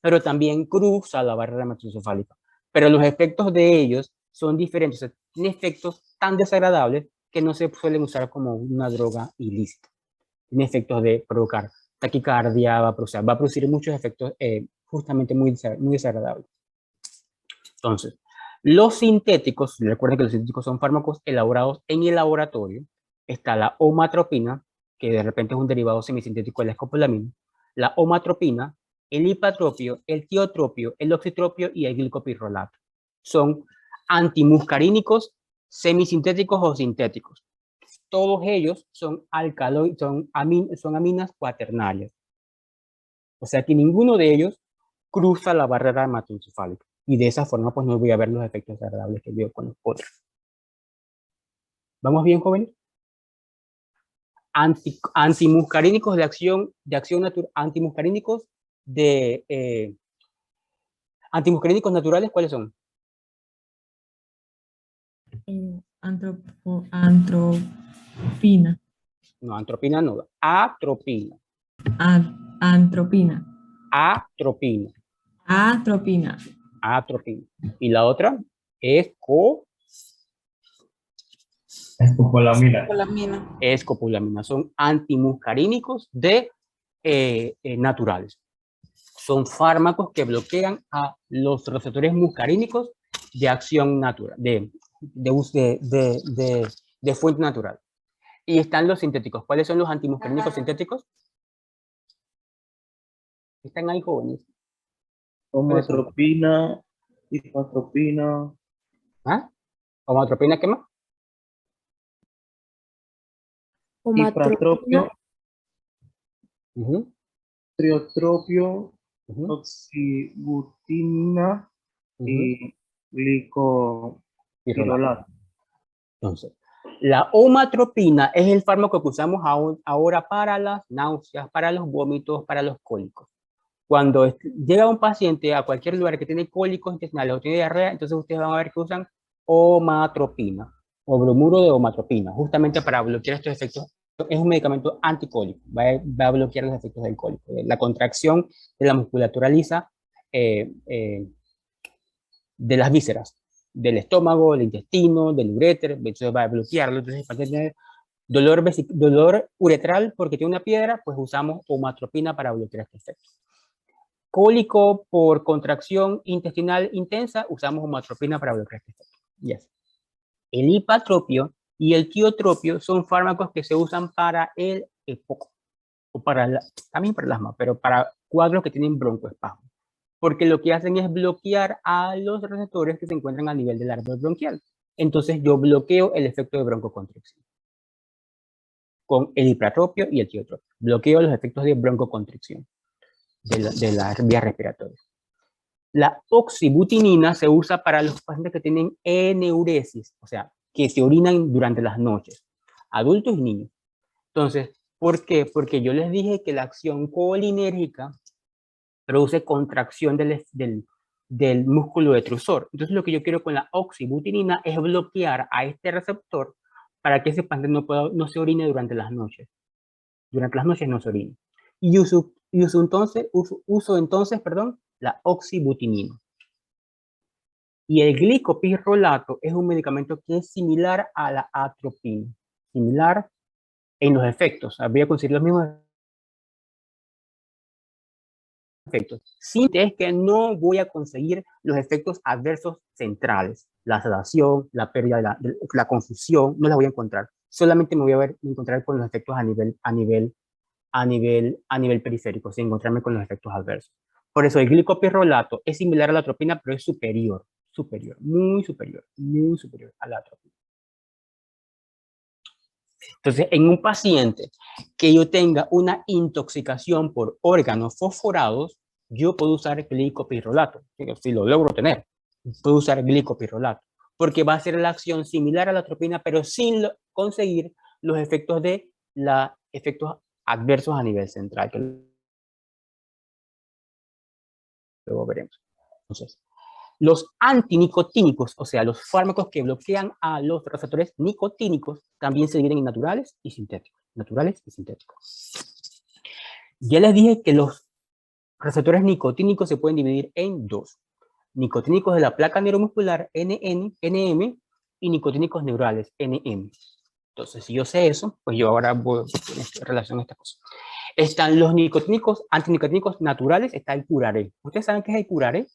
pero también cruza la barrera hematoencefálica. Pero los efectos de ellos son diferentes. O sea, tienen efectos tan desagradables que no se suelen usar como una droga ilícita. Tiene efectos de provocar taquicardia, va a producir muchos efectos justamente muy desagradables. Entonces, los sintéticos, recuerden que los sintéticos son fármacos elaborados en el laboratorio. Está la omatropina, que de repente es un derivado semisintético de la escopolamina, la omatropina, el hipatropio, el tiotropio, el oxitropio y el glicopirrolato. Son antimuscarínicos semisintéticos o sintéticos. Todos ellos son aminas cuaternarias. O sea que ninguno de ellos cruza la barrera hematoencefálica. Y de esa forma, pues no voy a ver los efectos desagradables que veo con los otros. ¿Vamos bien, jóvenes? Antimuscarínicos de acción natural, antimuscarínicos naturales, ¿cuáles son? Antropina. No, antropina no. Atropina. Antropina. Atropina. Atropina. Atropina. Y la otra es Escopolamina. Escopolamina. escopolamina. Son antimuscarínicos naturales. Son fármacos que bloquean a los receptores muscarínicos de acción natural, de fuente natural. Y están los sintéticos. ¿Cuáles son los antimuscarínicos sintéticos? Están ahí, jóvenes. Omatropina, hipatropina, ¿Ah? ¿Omatropina qué más? ipratropio, Uh-huh, triotropio, uh-huh, oxibutina uh-huh. y glicopirrolato. Entonces, la omatropina es el fármaco que usamos ahora para las náuseas, para los vómitos, para los cólicos. Cuando llega un paciente a cualquier lugar que tiene cólicos intestinales o tiene diarrea, entonces ustedes van a ver que usan omatropina o bromuro de omatropina, justamente para bloquear estos efectos. Es un medicamento anticólico, va a bloquear los efectos del cólico. La contracción de la musculatura lisa de las vísceras, del estómago, del intestino, del uréter, entonces va a bloquearlo. Entonces, para tener dolor uretral porque tiene una piedra, pues usamos omatropina para bloquear este efecto. Cólico por contracción intestinal intensa, usamos omatropina para bloquear este efecto. Yes. El hipatropio y el tiotropio son fármacos que se usan para el EPOC, o también para el asma, pero para cuadros que tienen broncoespasmo, porque lo que hacen es bloquear a los receptores que se encuentran a nivel del árbol bronquial. Entonces yo bloqueo el efecto de broncoconstricción con el hipatropio y el tiotropio. Bloqueo los efectos de broncoconstricción de la vía respiratoria. La oxibutinina se usa para los pacientes que tienen enuresis, o sea, que se orinan durante las noches, adultos y niños. Entonces, ¿por qué? Porque yo les dije que la acción colinérgica produce contracción del músculo detrusor. Entonces, lo que yo quiero con la oxibutinina es bloquear a este receptor para que ese paciente no se orine durante las noches. Durante las noches no se orina. Y uso entonces, la oxibutinina. Y el glicopirrolato es un medicamento que es similar a la atropina, similar en los efectos. Voy a conseguir los mismos efectos. Sin es que no voy a conseguir los efectos adversos centrales. La sedación, la pérdida, la confusión, no las voy a encontrar. Solamente me voy a encontrar con los efectos a nivel periférico, sin encontrarme con los efectos adversos. Por eso el glicopirrolato es similar a la atropina, pero es superior. superior, muy superior a la atropina. Entonces, en un paciente que yo tenga una intoxicación por órganos fosforados, yo puedo usar glicopirrolato. Si lo logro tener, puedo usar glicopirrolato, porque va a ser la acción similar a la atropina, pero sin conseguir los efectos efectos adversos a nivel central, que luego veremos. Entonces, los antinicotínicos, o sea, los fármacos que bloquean a los receptores nicotínicos, también se dividen en naturales y sintéticos. Naturales y sintéticos. Ya les dije que los receptores nicotínicos se pueden dividir en dos. Nicotínicos de la placa neuromuscular, NM, y nicotínicos neurales, NM. Entonces, si yo sé eso, pues yo ahora voy en relación a esta cosa. Están los nicotínicos, antinicotínicos naturales, está el curare. ¿Ustedes saben qué es el curare?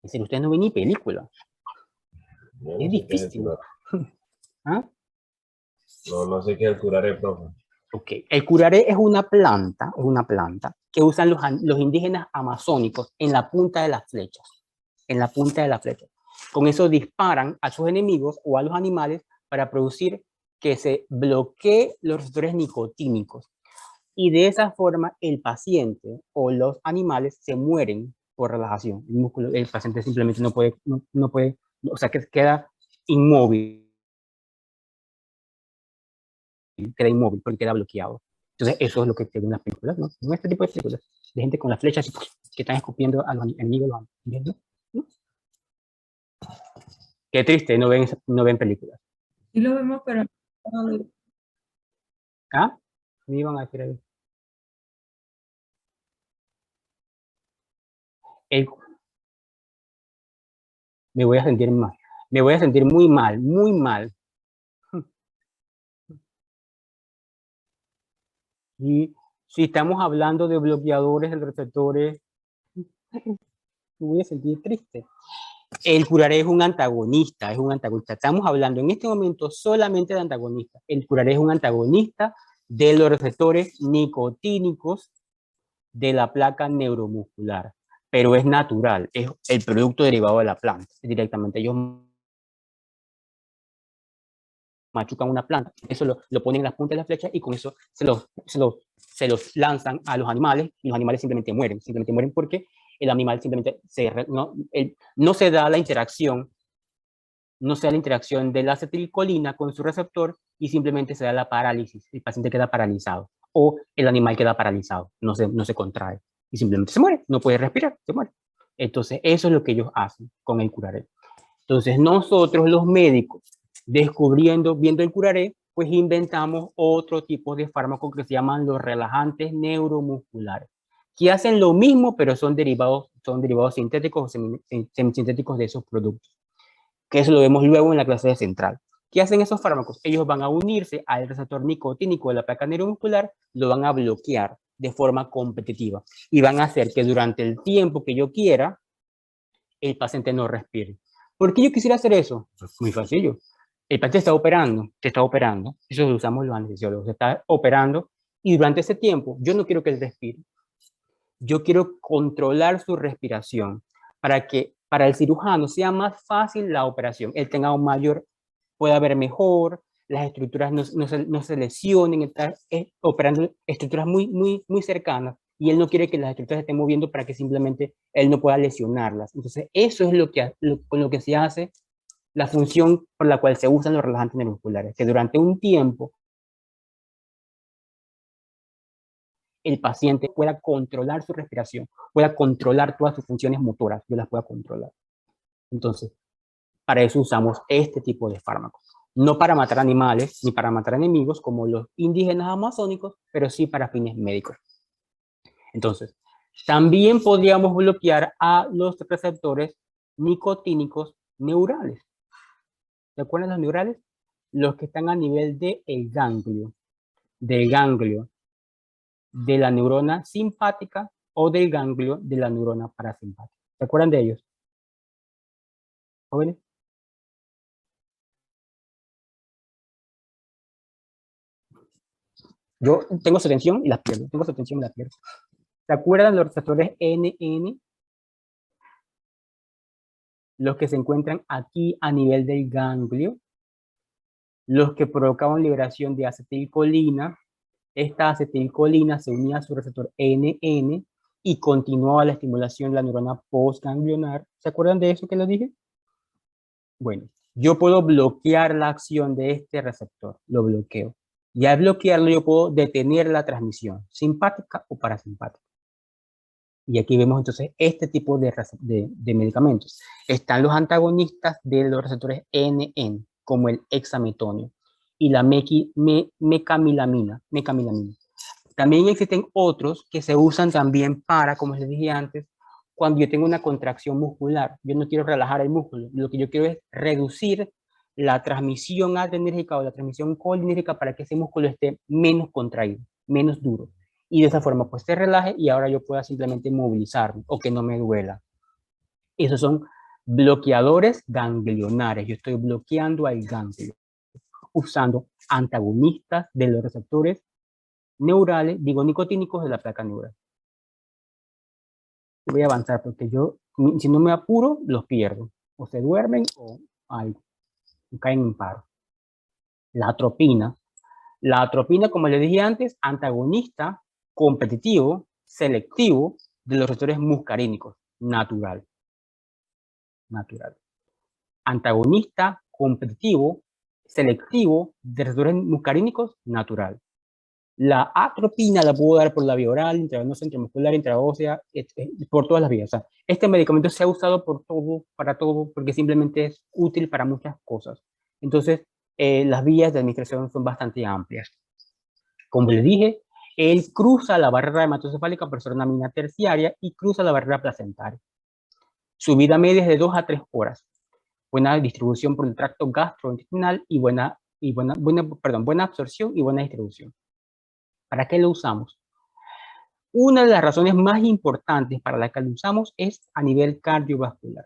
Es decir, ustedes no ven ni película. Yo no Es sé qué es el difícil. curare. ¿Ah? No sé qué es el curare, profe. Ok, el curare es una planta que usan los indígenas amazónicos en la punta de las flechas. En la punta de las flechas. Con eso disparan a sus enemigos o a los animales para producir que se bloquee los receptores nicotínicos. Y de esa forma el paciente o los animales se mueren por relajación. El paciente simplemente no puede, o sea, que queda inmóvil. Queda inmóvil porque queda bloqueado. Entonces, eso es lo que tiene en las películas, ¿no? En este tipo de películas, de gente con las flechas que están escupiendo a los enemigos, ¿no? Qué triste, no ven películas. Sí lo vemos, pero ¿Ah? Me iban a decir ahí. Me voy a sentir mal. Me voy a sentir muy mal, muy mal. Y si estamos hablando de bloqueadores de receptores, me voy a sentir triste. El curare es un antagonista, Estamos hablando en este momento solamente de antagonistas. El curare es un antagonista de los receptores nicotínicos de la placa neuromuscular, pero es natural, es el producto derivado de la planta. Directamente ellos machucan una planta, eso lo ponen en las puntas de las flechas y con eso se los lanzan a los animales y los animales simplemente mueren porque el animal simplemente no se da la interacción, de la acetilcolina con su receptor y simplemente se da la parálisis, el paciente queda paralizado o el animal queda paralizado, no se contrae y simplemente se muere, no puede respirar, se muere. Entonces eso es lo que ellos hacen con el curare. Entonces nosotros los médicos, viendo el curare, pues inventamos otro tipo de fármacos que se llaman los relajantes neuromusculares, que hacen lo mismo, pero son derivados sintéticos o semisintéticos de esos productos, que eso lo vemos luego en la clase de central. ¿Qué hacen esos fármacos? Ellos van a unirse al receptor nicotínico de la placa neuromuscular, lo van a bloquear de forma competitiva y van a hacer que durante el tiempo que yo quiera, el paciente no respire. ¿Por qué yo quisiera hacer eso? Muy sencillo. El paciente te está operando, eso lo usamos los anestesiólogos, se está operando y durante ese tiempo yo no quiero que él respire. Yo quiero controlar su respiración para que para el cirujano sea más fácil la operación, él tenga un mayor, pueda ver mejor, las estructuras no se lesionen, está operando estructuras muy cercanas y él no quiere que las estructuras se estén moviendo para que simplemente él no pueda lesionarlas. Entonces, eso es con lo que se hace la función por la cual se usan los relajantes neuromusculares, que durante un tiempo el paciente pueda controlar su respiración, pueda controlar todas sus funciones motoras, yo las pueda controlar. Entonces, para eso usamos este tipo de fármacos. No para matar animales ni para matar enemigos como los indígenas amazónicos, pero sí para fines médicos. Entonces, también podríamos bloquear a los receptores nicotínicos neurales. ¿Se acuerdan los neurales? Los que están a nivel del ganglio, de la neurona simpática o del ganglio de la neurona parasimpática. ¿Se acuerdan de ellos? ¿Jóvenes? Yo tengo su atención y las pierdo. ¿Se acuerdan de los receptores NN? los que se encuentran aquí a nivel del ganglio, los que provocaban liberación de acetilcolina. Esta acetilcolina se unía a su receptor NN y continuaba la estimulación de la neurona postganglionar. ¿Se acuerdan de eso que lo dije? Bueno, yo puedo bloquear la acción de este receptor, lo bloqueo. Y al bloquearlo yo puedo detener la transmisión, simpática o parasimpática. Y aquí vemos entonces este tipo de medicamentos. Están los antagonistas de los receptores NN, como el hexametonio y la mecamilamina. También existen otros que se usan también para, como les dije antes, cuando yo tengo una contracción muscular. Yo no quiero relajar el músculo. Lo que yo quiero es reducir la transmisión adrenérgica o la transmisión colinérgica para que ese músculo esté menos contraído, menos duro. Y de esa forma pues se relaje y ahora yo pueda simplemente movilizarme o que no me duela. Esos son bloqueadores ganglionares. Yo estoy bloqueando al ganglio usando antagonistas de los receptores neurales, digo nicotínicos de la placa neural. Voy a avanzar porque yo, si no me apuro, los pierdo. O se duermen o algo. Caen en paro. La atropina. La atropina, como les dije antes, antagonista, competitivo, selectivo de los receptores muscarínicos. Natural. Antagonista, competitivo, selectivo de receptores muscarínicos. Natural. La atropina la puedo dar por la vía oral, intravenosa, intramuscular, intraósea, por todas las vías. O sea, este medicamento se ha usado por todo, para todo, porque simplemente es útil para muchas cosas. Entonces, las vías de administración son bastante amplias. Como les dije, él cruza la barrera hematocefálica por ser una amina terciaria y cruza la barrera placentaria. Su vida media es de 2 a 3 horas. Buena distribución por el tracto gastrointestinal y buena absorción y buena distribución. ¿Para qué lo usamos? Una de las razones más importantes para la que lo usamos es a nivel cardiovascular.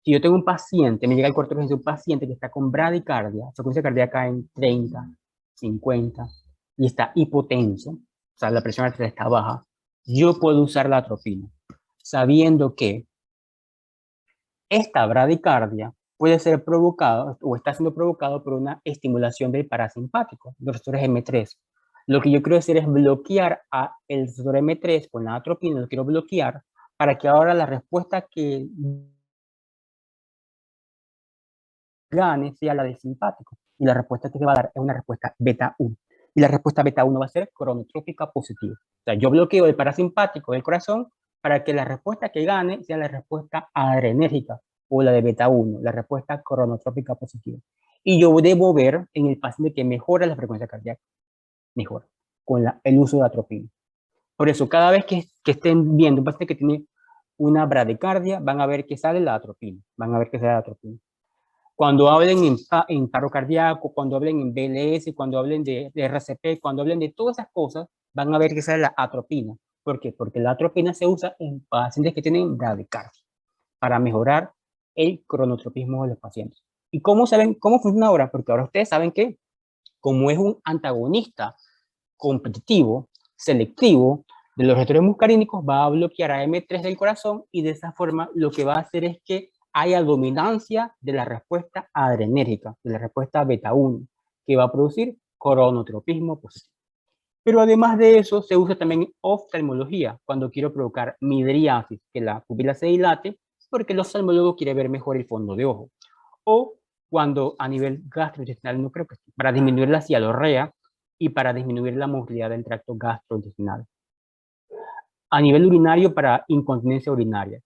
Si yo tengo un paciente, me llega al cuarto de urgencia un paciente que está con bradicardia, frecuencia cardíaca en 30, 50, y está hipotenso, o sea, la presión arterial está baja, yo puedo usar la atropina, sabiendo que esta bradicardia puede ser provocada o está siendo provocado por una estimulación del parasimpático, los receptores M3. Lo que yo quiero hacer es bloquear a el receptor M3 con la atropina, lo quiero bloquear para que ahora la respuesta que gane sea la del simpático. Y la respuesta que se va a dar es una respuesta beta 1. Y la respuesta beta 1 va a ser cronotrópica positiva. O sea, yo bloqueo el parasimpático del corazón para que la respuesta que gane sea la respuesta adrenérgica o la de beta 1, la respuesta cronotrópica positiva. Y yo debo ver en el paciente que mejora la frecuencia cardíaca. Mejor, con el uso de atropina. Por eso, cada vez que estén viendo un paciente que tiene una bradicardia, van a ver que sale la atropina. Cuando hablen en paro cardíaco, cuando hablen en BLS, cuando hablen de RCP, cuando hablen de todas esas cosas, van a ver que sale la atropina. ¿Por qué? Porque la atropina se usa en pacientes que tienen bradicardia para mejorar el cronotropismo de los pacientes. ¿Y cómo funciona ahora? Porque ahora ustedes saben que, como es un antagonista competitivo, selectivo, de los receptores muscarínicos, va a bloquear a M3 del corazón y de esa forma lo que va a hacer es que haya dominancia de la respuesta adrenérgica, de la respuesta beta 1, que va a producir cronotropismo positivo. Pero además de eso, se usa también en oftalmología, cuando quiero provocar midriasis, que la pupila se dilate, porque el oftalmólogo quiere ver mejor el fondo de ojo. O cuando a nivel gastrointestinal, no creo que para disminuir la cialorrea y para disminuir la movilidad del tracto gastrointestinal. A nivel urinario, para incontinencia urinaria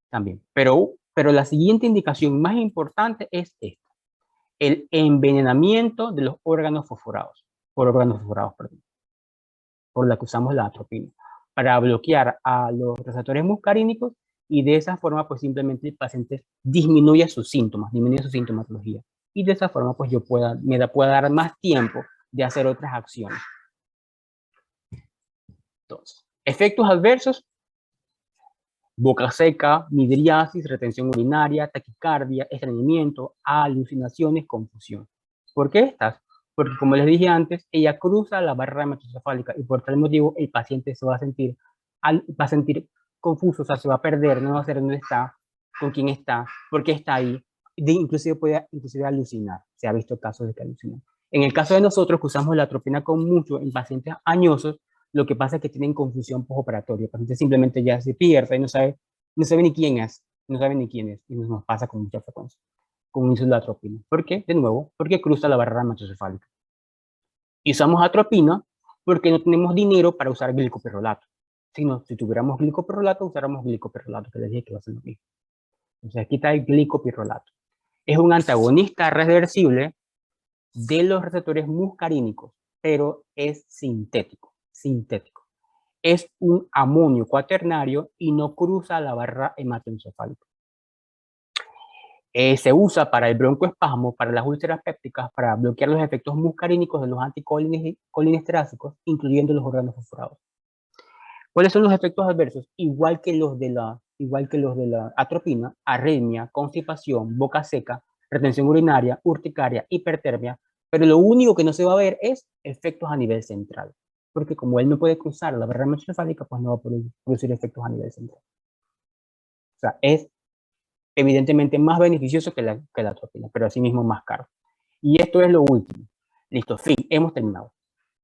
también. Pero la siguiente indicación más importante es esta: el envenenamiento de los órganos fosforados, por la que usamos la atropina, para bloquear a los receptores muscarínicos y de esa forma pues simplemente el paciente disminuye sus síntomas, disminuye su sintomatología y de esa forma pues yo pueda dar más tiempo de hacer otras acciones. Entonces, efectos adversos: boca seca, midriasis, retención urinaria, taquicardia, estreñimiento, alucinaciones, confusión. ¿Por qué estas? Porque como les dije antes, ella cruza la barrera hematocefálica y por tal motivo el paciente se va a sentir confuso, o sea, se va a perder, no va a saber dónde está, con quién está, por qué está ahí, inclusive puede alucinar, se ha visto casos de que alucinan. En el caso de nosotros que usamos la atropina con mucho en pacientes añosos, lo que pasa es que tienen confusión postoperatoria, el paciente simplemente ya se pierde y no sabe ni quién es, no sabe ni quién es, y nos pasa con mucha frecuencia, con insulatropina. ¿Por qué? De nuevo, porque cruza la barrera hematocefálica. Y usamos atropina porque no tenemos dinero para usar glicoperrolato. Si tuviéramos glicoperrolato, usáramos glicoperrolato, que les dije que va a ser lo mismo. Entonces aquí está el glicoperrolato. Es un antagonista reversible de los receptores muscarínicos, pero es sintético. Es un amonio cuaternario y no cruza la barrera hematoencefálica. Se usa para el broncoespasmo, para las úlceras pépticas, para bloquear los efectos muscarínicos de los anticolinesterásicos, incluyendo los órganos fosforados. ¿Cuáles son los efectos adversos? Igual que los de la atropina: arritmia, constipación, boca seca, retención urinaria, urticaria, hipertermia, pero lo único que no se va a ver es efectos a nivel central, porque como él no puede cruzar la barrera hematocefálica, pues no va a poder producir efectos a nivel central. O sea, es evidentemente más beneficioso que la atropina, pero asimismo más caro. Y esto es lo último. Listo, fin, hemos terminado.